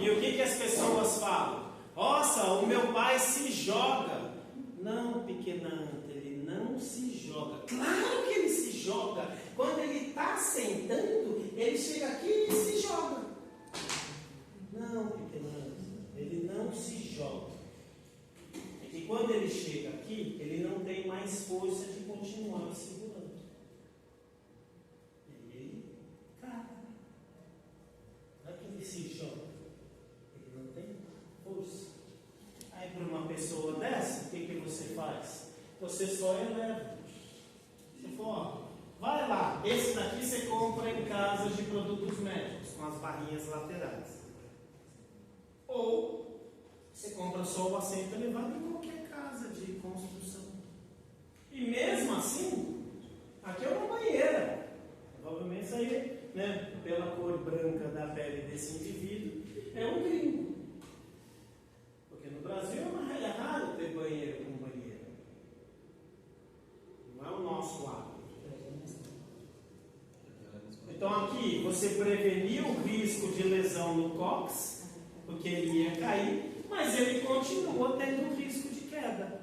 e o que as pessoas falam? Nossa, o meu pai se joga. Não, pequenanta, ele não se joga. Claro que ele se joga. Quando ele está sentando, ele chega aqui e se joga. Não, pequenanta, ele não se joga. É que quando ele chega aqui, ele não tem mais força de continuar segurando. E ele cai. Não é que ele se joga. Ele não tem força. Aí para uma pessoa dessa, o que você faz? Você só eleva. Você fala, ó, vai lá, esse daqui você compra em casas de produtos médicos, com as barrinhas laterais. Ou você compra só o assento elevado em qualquer casa de construção. E mesmo assim, aqui é uma banheira. Provavelmente isso aí, né, pela cor branca da pele desse indivíduo, é um gringo. Porque no Brasil é raro ter banheiro com banheira. Não é o nosso hábito. Então aqui você preveniu o risco de lesão no cóccix, porque ele ia cair, mas ele continua tendo risco de queda.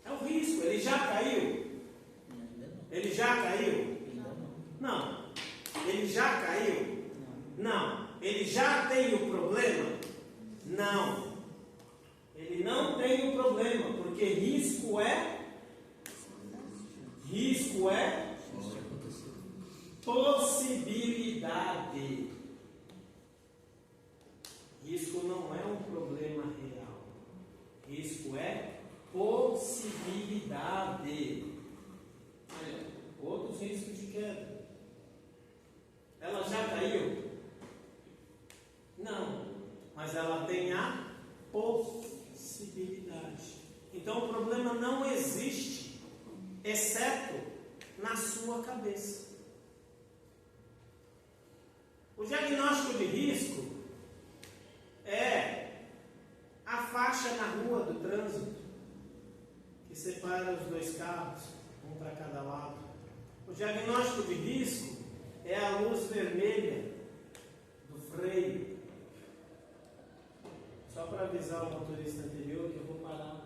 É o risco. Ele já caiu? Ele já caiu? Não. Ele já caiu? Não. Ele já tem o problema? Não. Ele não tem o problema, porque risco é possibilidade. Risco não é um problema real. Risco é possibilidade. Olha, outros riscos de queda. Ela já caiu? Não. Mas ela tem a possibilidade. Então o problema não existe, exceto na sua cabeça. O diagnóstico de risco é a faixa na rua do trânsito que separa os dois carros, um para cada lado. O diagnóstico de risco é a luz vermelha do freio. Só para avisar o motorista anterior que eu vou parar.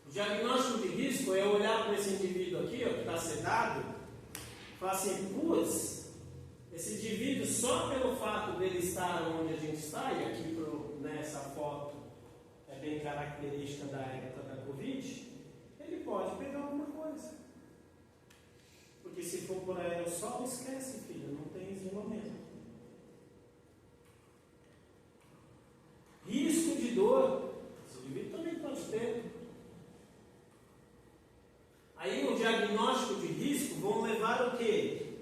O diagnóstico de risco é olhar para esse indivíduo aqui, ó, que está sedado, e falar assim, putz, esse indivíduo, só pelo fato dele estar onde a gente está, e aqui nessa foto é bem característica da época da Covid, ele pode pegar alguma coisa. Porque se for por aerossol, esquece, filho, não tem isolamento. Risco de dor, esse indivíduo também pode ter. Aí o diagnóstico de risco vão levar o quê?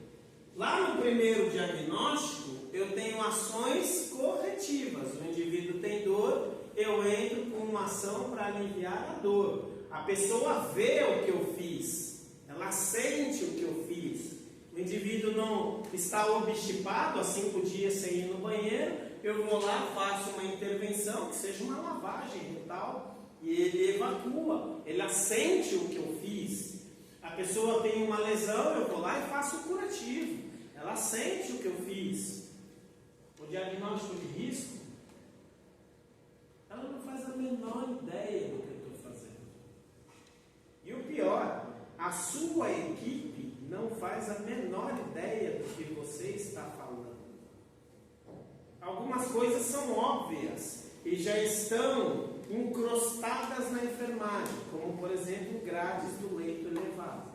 Lá no primeiro diagnóstico, eu tenho ações corretivas. O indivíduo tem dor, eu entro com uma ação para aliviar a dor. A pessoa vê o que eu fiz, ela sente o que eu fiz. O indivíduo não está obstipado há 5 dias sem ir no banheiro, eu vou lá, faço uma intervenção, que seja uma lavagem retal, e ele evacua, ele assente o que eu fiz. A pessoa tem uma lesão, eu vou lá e faço o curativo. Ela sente o que eu fiz. O diagnóstico de risco, ela não faz a menor ideia do que eu estou fazendo. E o pior, a sua equipe não faz a menor ideia do que você está falando. Algumas coisas são óbvias e já estão incrustadas na enfermagem, como por exemplo grades do leito elevado.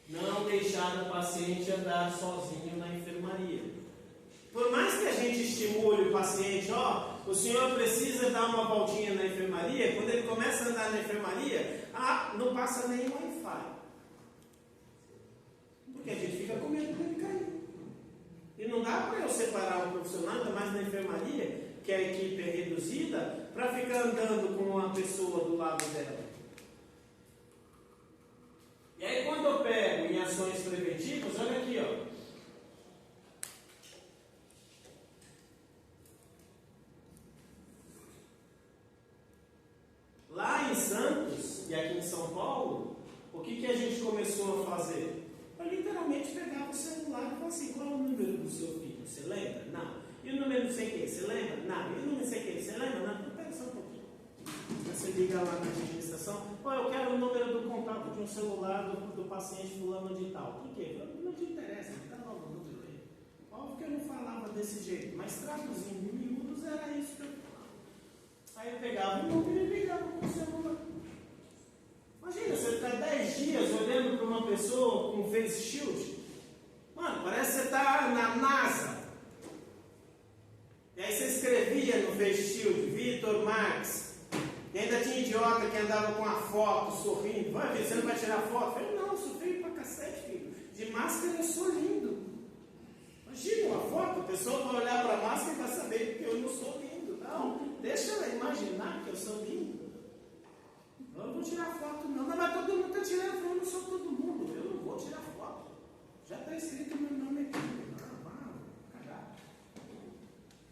Não deixar o paciente andar sozinho na enfermaria. Por mais que a gente estimule o paciente, ó, o senhor precisa dar uma voltinha na enfermaria, quando ele começa a andar na enfermaria, não passa nem Wi-Fi. Porque a gente fica com medo dele cair. E não dá para eu separar um profissional, ainda mais na enfermaria, que a equipe é reduzida, para ficar andando com uma pessoa do lado dela. E aí quando eu pego em ações preventivas, olha aqui, ó. Lá em Santos e aqui em São Paulo, o que a gente começou a fazer? Eu literalmente pegava o celular e falava assim, qual é o número do seu filho? Você lembra? Não. E o número não sei o que? Você lembra? Não. E o número não sei o que? Você lembra? Não. Então pega só um pouquinho. Você liga lá na administração, eu quero o número do contato de um celular do paciente fulano de tal. Por quê? Não te interessa, me dá logo o número aí. Óbvio que eu não falava desse jeito, mas traduzindo em miúdos era isso que eu falava. Aí eu pegava o número e ligava com o celular. Imagina, você ficar 10 dias olhando para uma pessoa com face shield. Mano, parece que você está na NASA. E aí você escrevia no face shield, Vitor Marques. E ainda tinha idiota que andava com a foto, sorrindo. Vai ver, você não vai tirar foto? Eu falei, não, eu sou feio pra cacete, filho. De máscara eu sou lindo. Imagina uma foto, a pessoa vai olhar para a máscara e vai saber que eu não sou lindo. Não, deixa ela imaginar que eu sou lindo. Eu não vou tirar foto, não. Não, mas todo mundo está tirando, eu não sou todo mundo. Eu não vou tirar foto. Já está escrito meu nome aqui. Ah, cagar.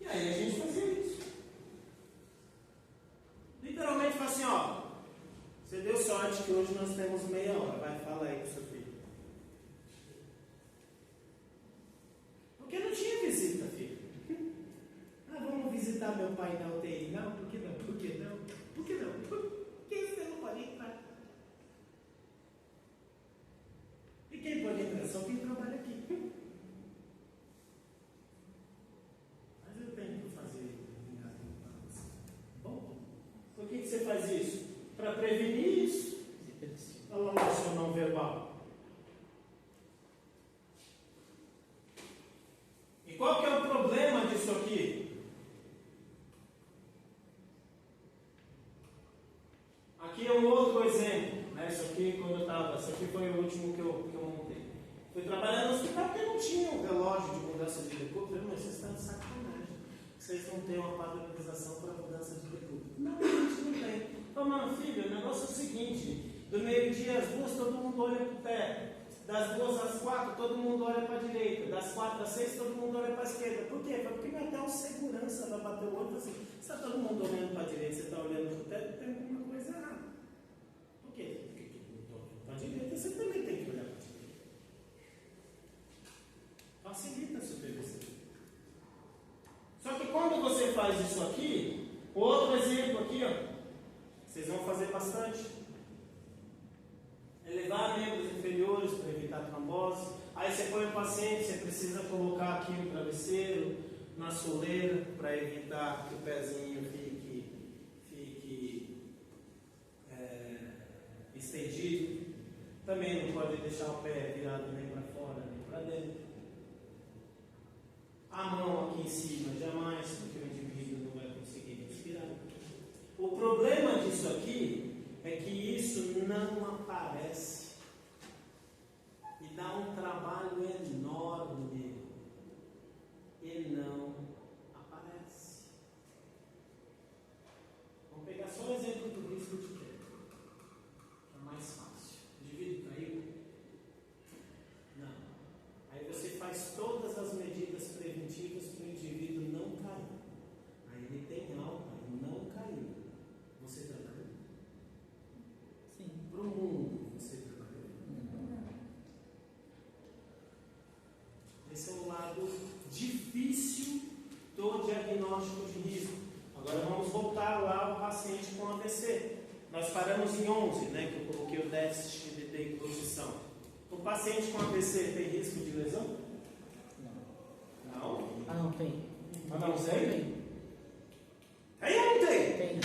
E aí a gente fazia isso. Literalmente fala assim, ó. Você deu sorte que hoje nós temos meia hora. Vai, fala aí com seu filho. Porque não tinha visita, filho. Ah, vamos visitar meu pai na UTI. Não, por que não? Por que não? Por que não? Por que você não pode entrar? E quem pode entrar? Só quem trabalha aqui. Mas eu tenho que fazer. Bom, por que você faz isso? Para prevenir isso. Olha lá o seu não verbal. E qual que é o problema disso aqui? Aqui é um outro exemplo, né? Isso aqui quando eu estava, isso aqui foi o último que eu montei. Fui trabalhar no hospital porque não tinha um relógio de mudança de decúbito. Mas vocês estão de sacanagem. Vocês não têm uma padronização para mudança de decúbito. Não, a gente não tem. Então, mano, filho, o negócio é o seguinte: do meio-dia às 2, todo mundo olha para o teto. Das 2 às 4, todo mundo olha para a direita. Das 4 às 6, todo mundo olha para a esquerda. Por quê? Porque até o segurança vai bater o olho e fala assim: se está todo mundo olhando para a direita, você está olhando para o teto, tem alguma coisa errada. Por quê? Porque todo mundo está olhando para a direita, você também tem que olhar para a direita. Facilita a supervisão. Só que quando você faz isso aqui, outro exemplo aqui, ó, vocês vão fazer bastante. Elevar membros inferiores para evitar trombose. Aí você põe o paciente, você precisa colocar aqui o travesseiro na soleira para evitar que o pezinho fique estendido. Também não pode deixar o pé virado nem para fora nem para dentro. A mão aqui em cima, jamais, porque o indivíduo não vai conseguir respirar. O problema disso aqui é que isso não aparece e dá um trabalho enorme e não aparece. Vamos pegar só o exemplo do risco de queda, que é mais fácil. O indivíduo caiu? Não. Aí você faz todas as medidas preventivas para o indivíduo não cair. Aí ele tem alta e não caiu. Você trabalhou? Sim. Para o mundo, você trabalhou? Não. Esse é o lado difícil do diagnóstico de risco. Agora vamos voltar lá ao paciente com AVC. Nós paramos em 11, né, que eu coloquei o déficit de decomposição. O paciente com AVC tem risco de lesão? Não. Ah, não tem. Ah, não tem? Tem. Tem ou não tem? Tem.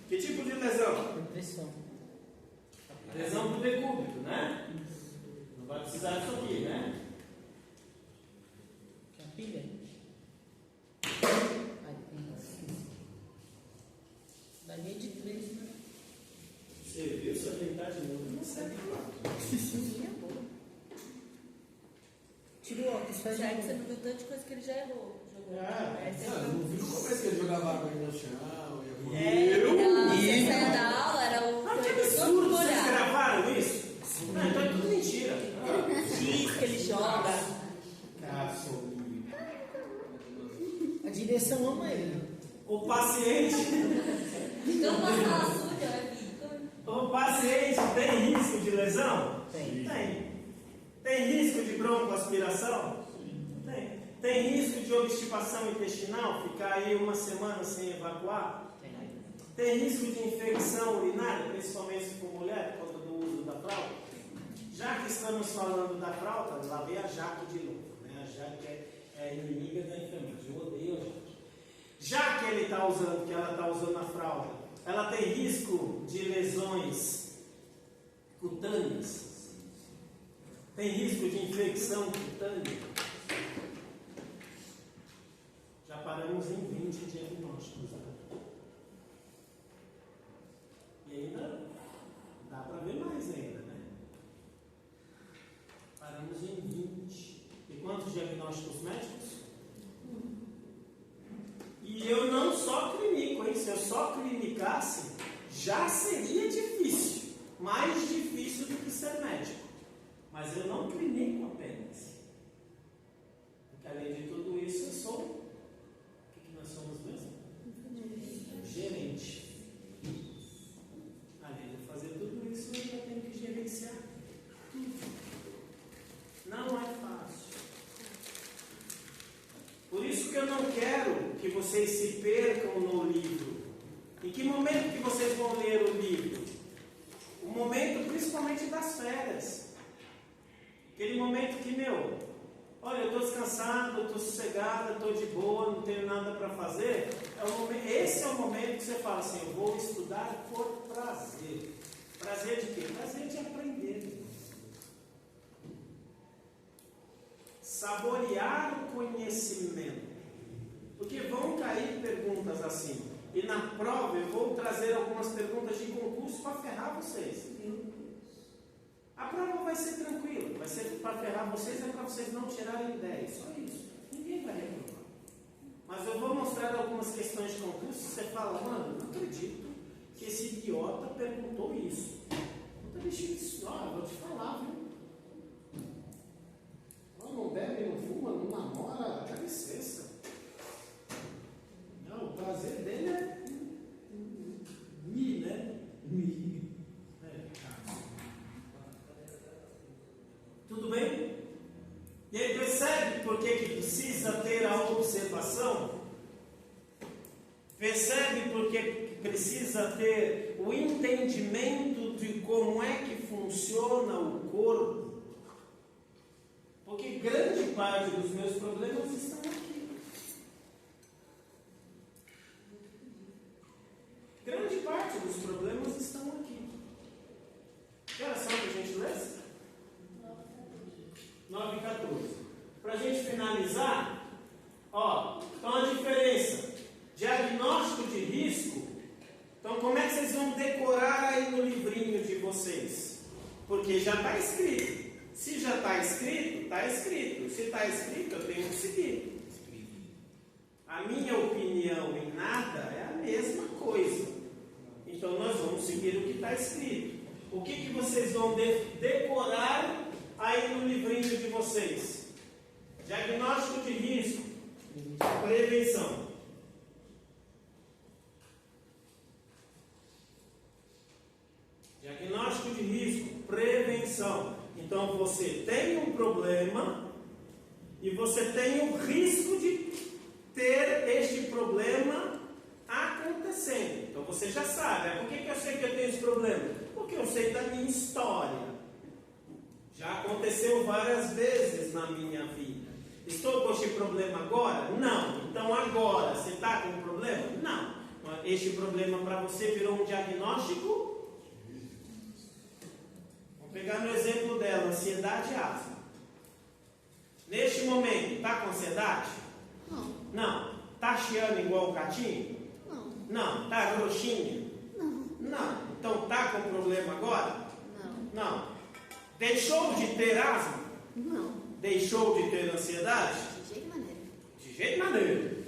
Que tipo de lesão? Depressão. Lesão do decúbito, né? Não vai precisar disso aqui, né? Que é a pilha? Aí tem assim. Dali é de 3, né? Você viu sua habilidade de novo? Não serve lá. Tira o óculos. faz Tiago, você não viu tanta coisa que ele já errou. Jogou. Não, não vi no começo que ele jogava água aí no chão. Você saia da aula, era o Ah, que corredor todo absurdo, vocês molhado. gravaram isso? Não, então é tudo mentira. Diz que ele joga. A direção ama ele. O paciente, Então, uma sala suja, é Vitor. o paciente tem risco de lesão? Tem. Tem risco de broncoaspiração? Tem. Tem risco de obstipação intestinal? Ficar aí uma semana sem evacuar? Tem risco de infecção urinária, principalmente se for mulher, por conta do uso da fralda? Já que estamos falando da fralda, lá vem a Jaque de novo. Né? A Jaque é inimiga da enfermagem. Eu odeio a Jaque. Já que ele tá usando, que ela está usando a fralda, ela tem risco de lesões cutâneas? Tem risco de infecção cutânea? Já paramos em 20 diagnósticos. Né? E ainda dá para ver mais ainda, né? Paramos em 20. E quantos diagnósticos médicos? E eu não só clinico, hein? Se eu só clinicasse, já seria difícil. Mais difícil do que ser médico. Mas eu não clinico apenas. Porque além de tudo isso, eu sou... O que nós somos mesmo? Gerente. Além de fazer tudo isso, eu ainda tenho que gerenciar tudo. Não é fácil. Por isso que eu não quero que vocês se percam no livro. Em que momento que vocês vão ler o livro? O momento principalmente das férias. Aquele momento que, olha, eu estou descansado, eu estou sossegado, eu estou de boa, não tenho nada para fazer. Esse é o momento que você fala assim, eu vou estudar por prazer. Prazer de quê? Prazer de aprender. Saborear o conhecimento. Porque vão cair perguntas assim. E na prova eu vou trazer algumas perguntas de concurso para ferrar vocês. A prova vai ser tranquila, vai ser para ferrar vocês, é para vocês não tirarem 10, só isso. Ninguém vai reprovar. Mas eu vou mostrar algumas questões de concurso, você fala, mano, não acredito que esse idiota perguntou isso. Eu vou te falar, viu? Não bebe, não fuma, não namora, dá licença. Não, o prazer dele é né? Tudo bem? E aí percebe por que precisa ter a observação? Percebe por que precisa ter o entendimento de como é que funciona o corpo? Porque grande parte dos meus problemas estão aqui. Grande parte dos problemas estão aqui. Que horas são para a gente ler? 9h14. Para a gente finalizar, então a diferença, diagnóstico de risco, então como é que vocês vão decorar aí no livrinho de vocês? Porque já está escrito. Se já está escrito, está escrito. Se está escrito, eu tenho que seguir. A minha opinião em nada é a mesma coisa. Então nós vamos seguir o que está escrito. O que vocês vão decorar aí no livrinho de vocês? Diagnóstico de risco, prevenção. Diagnóstico de risco, prevenção. Então você tem um problema e você tem o risco de ter este problema acontecendo. Então você já sabe. Por que eu sei que eu tenho esse problema? Porque eu sei da minha história. Já aconteceu várias vezes na minha vida. Estou com este problema agora? Não. Então agora, você está com um problema? Não. Este problema para você virou um diagnóstico? Vamos pegar no exemplo dela, ansiedade e asma. Neste momento, está com ansiedade? Não. Não. Está chiando igual o gatinho? Não. Não. Está roxinha? Não. Não. Então está com problema agora? Não. Não. Deixou de ter asma? Não. deixou de ter ansiedade? De jeito maneiro. De jeito maneiro.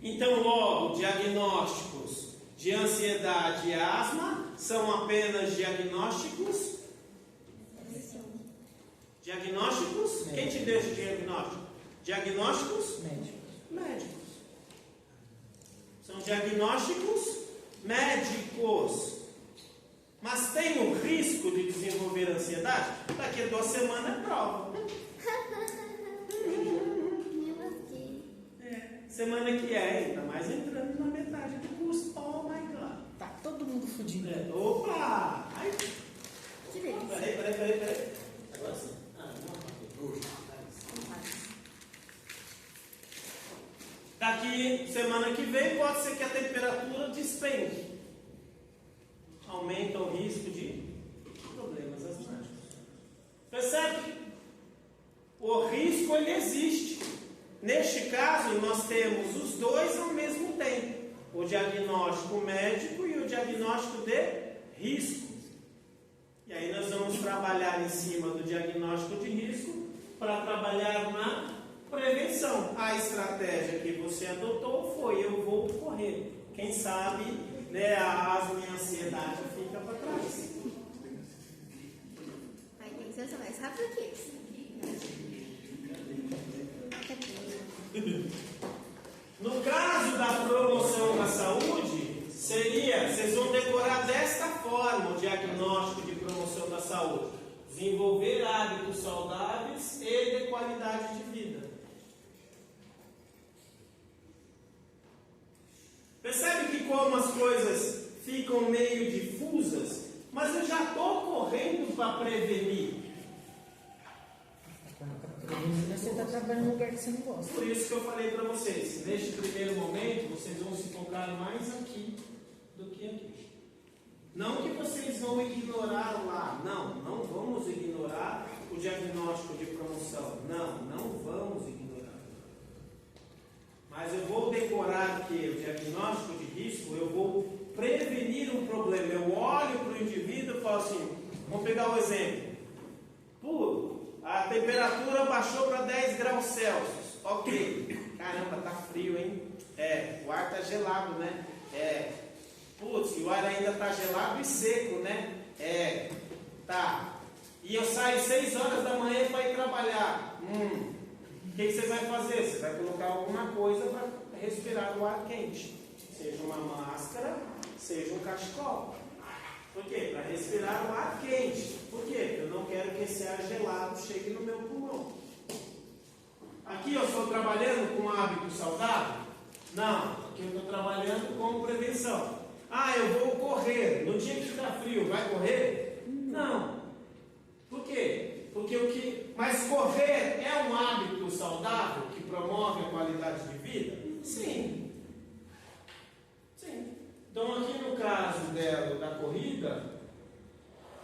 Então, logo, diagnósticos de ansiedade e asma são apenas diagnósticos. Diagnósticos? Quem te deu esse diagnóstico? Diagnósticos médicos. São diagnósticos médicos. Mas tem o risco de desenvolver ansiedade? Daqui a 2 semanas é prova. Semana que é, ainda mais entrando na metade do curso. Oh my God. Tá todo mundo fudido. Opa! Ai. Que delícia. Peraí. Agora sim. Daqui, semana que vem, pode ser que a temperatura despenque. Aumenta o risco de problemas asmáticos. Percebe? O risco, ele existe. Neste caso, nós temos os dois ao mesmo tempo. O diagnóstico médico e o diagnóstico de risco. E aí nós vamos trabalhar em cima do diagnóstico de risco para trabalhar na prevenção. A estratégia que você adotou foi: eu vou correr. Quem sabe, né, a asma e a ansiedade fica para trás. A intenção é mais rápida que isso. No caso da promoção da saúde, seria, vocês vão decorar desta forma o diagnóstico de promoção da saúde: desenvolver hábitos saudáveis e de qualidade de vida. Percebe que como as coisas ficam meio difusas, mas eu já estou correndo para prevenir. Você está trabalhando num lugar que você não gosta. Por isso que eu falei para vocês, neste primeiro momento, vocês vão se focar mais aqui do que aqui. Não que vocês vão ignorar lá, não vamos ignorar o diagnóstico de promoção, não vamos ignorar. Mas eu vou decorar que o diagnóstico de risco, eu vou prevenir um problema. Eu olho para o indivíduo e falo assim, vamos pegar o exemplo. A temperatura baixou para 10 graus Celsius. Ok. Caramba, tá frio, hein? O ar tá gelado, né? E o ar ainda tá gelado e seco, né? Tá. E eu saio 6 horas da manhã para ir trabalhar. O que você vai fazer? Você vai colocar alguma coisa para respirar o ar quente. Seja uma máscara, seja um cachecol. Por quê? Para respirar o ar quente. Por quê? Porque eu não quero que esse ar gelado chegue no meu pulmão. Aqui eu estou trabalhando com hábito saudável? Não. Aqui eu estou trabalhando com prevenção. Eu vou correr. No dia que está frio, vai correr? Não. Por quê? Mas correr é um hábito saudável que promove a qualidade de vida? Sim. Então, aqui no caso da corrida,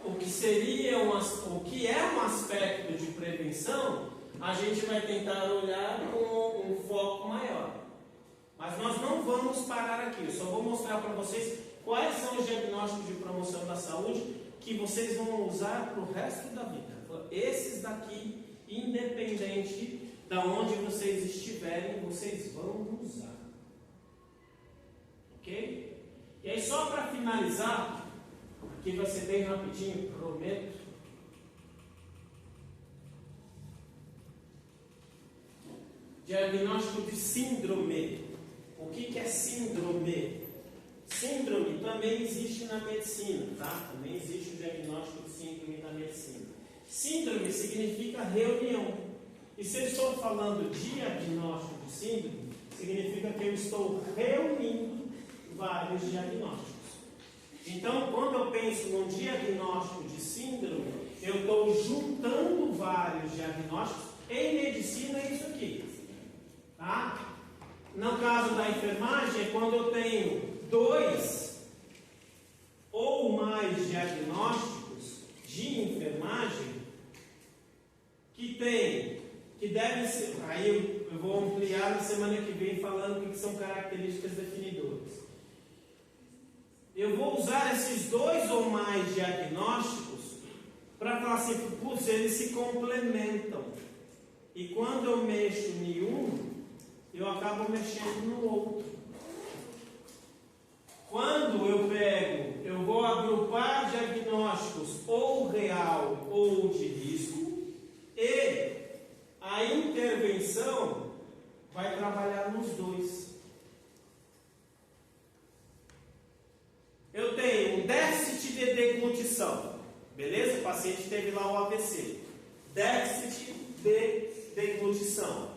o que é um aspecto de prevenção, a gente vai tentar olhar com um foco maior. Mas nós não vamos parar aqui. Eu só vou mostrar para vocês quais são os diagnósticos de promoção da saúde que vocês vão usar para o resto da vida. Esses daqui, independente de onde vocês estiverem, vocês vão usar. Ok? E aí, só para finalizar, aqui vai ser bem rapidinho, prometo. Diagnóstico de síndrome. O que é síndrome? Síndrome também existe na medicina, tá? Também existe o diagnóstico de síndrome na medicina. Síndrome significa reunião. E se eu estou falando diagnóstico de síndrome, significa que eu estou reunindo vários diagnósticos. Então, quando eu penso num diagnóstico de síndrome, eu estou juntando vários diagnósticos. Em medicina é isso aqui, tá? No caso da enfermagem, é quando eu tenho 2 ou mais diagnósticos de enfermagem que devem ser. Aí eu vou ampliar na semana que vem falando o que são características definidoras. Eu vou usar esses 2 ou mais diagnósticos para falar assim, putz, eles se complementam. E quando eu mexo em um, eu acabo mexendo no outro. Quando eu vou agrupar diagnósticos ou real ou de risco, e a intervenção vai trabalhar nos dois. Eu tenho um déficit de deglutição, beleza? O paciente teve lá o AVC. Déficit de deglutição.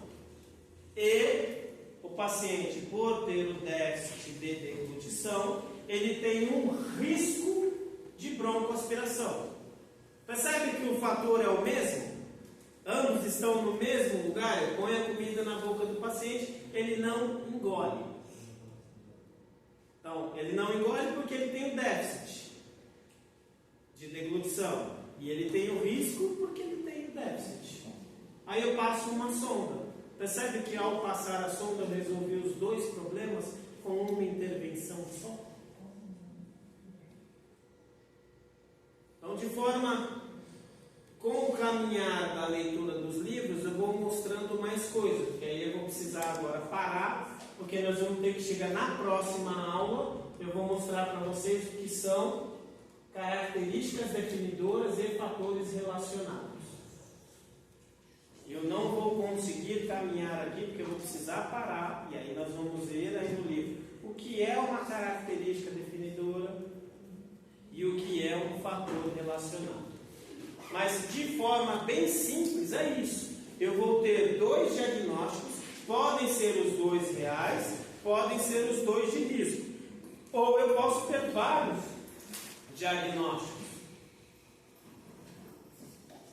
E o paciente, por ter o déficit de deglutição, ele tem um risco de broncoaspiração. Percebe que o fator é o mesmo? Ambos estão no mesmo lugar. Eu ponho a comida na boca do paciente, ele não engole. Então, ele não engole porque ele tem o déficit de deglutição. E ele tem o risco porque ele tem o déficit. Aí eu passo uma sonda. Percebe que ao passar a sonda eu resolvi os dois problemas com uma intervenção só? Então, de forma, com o caminhar da leitura dos livros, eu vou mostrando mais coisas, porque aí eu vou precisar agora parar, porque nós vamos ter que chegar na próxima aula, eu vou mostrar para vocês o que são características definidoras e fatores relacionados. Eu não vou conseguir caminhar aqui, porque eu vou precisar parar, e aí nós vamos ver aí no livro o que é uma característica definidora e o que é um fator relacionado. Mas de forma bem simples é isso. Eu vou ter dois diagnósticos, podem ser os dois reais, podem ser os dois de risco. Ou eu posso ter vários diagnósticos,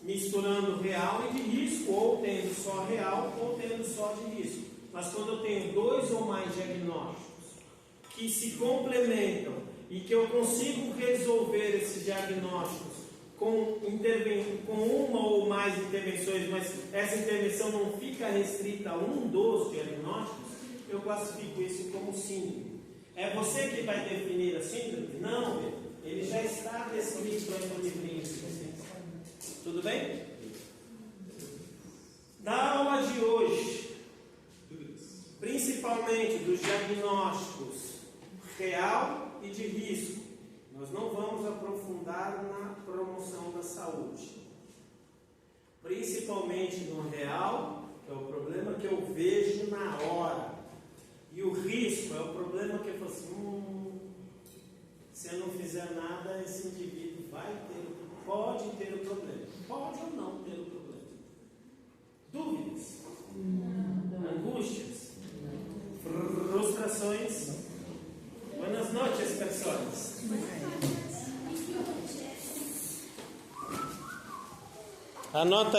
misturando real e de risco, ou tendo só real ou tendo só de risco. Mas quando eu tenho dois ou mais diagnósticos que se complementam e que eu consigo resolver esses diagnósticos com uma ou mais intervenções, mas essa intervenção não fica restrita a um dos diagnósticos, eu classifico isso como síndrome. É você que vai definir a síndrome? Não, ele já está descrito aí no livrinho de vocês. Tudo bem? Na aula de hoje, principalmente dos diagnósticos real e de risco, nós não vamos aprofundar na promoção da saúde. Principalmente no real, que é o problema que eu vejo na hora. E o risco é o problema que eu falo assim, se eu não fizer nada, esse indivíduo pode ter o problema. Pode ou não ter o problema. Dúvidas? Angústias? Frustrações? Buenas noches, pessoas. Anota aí.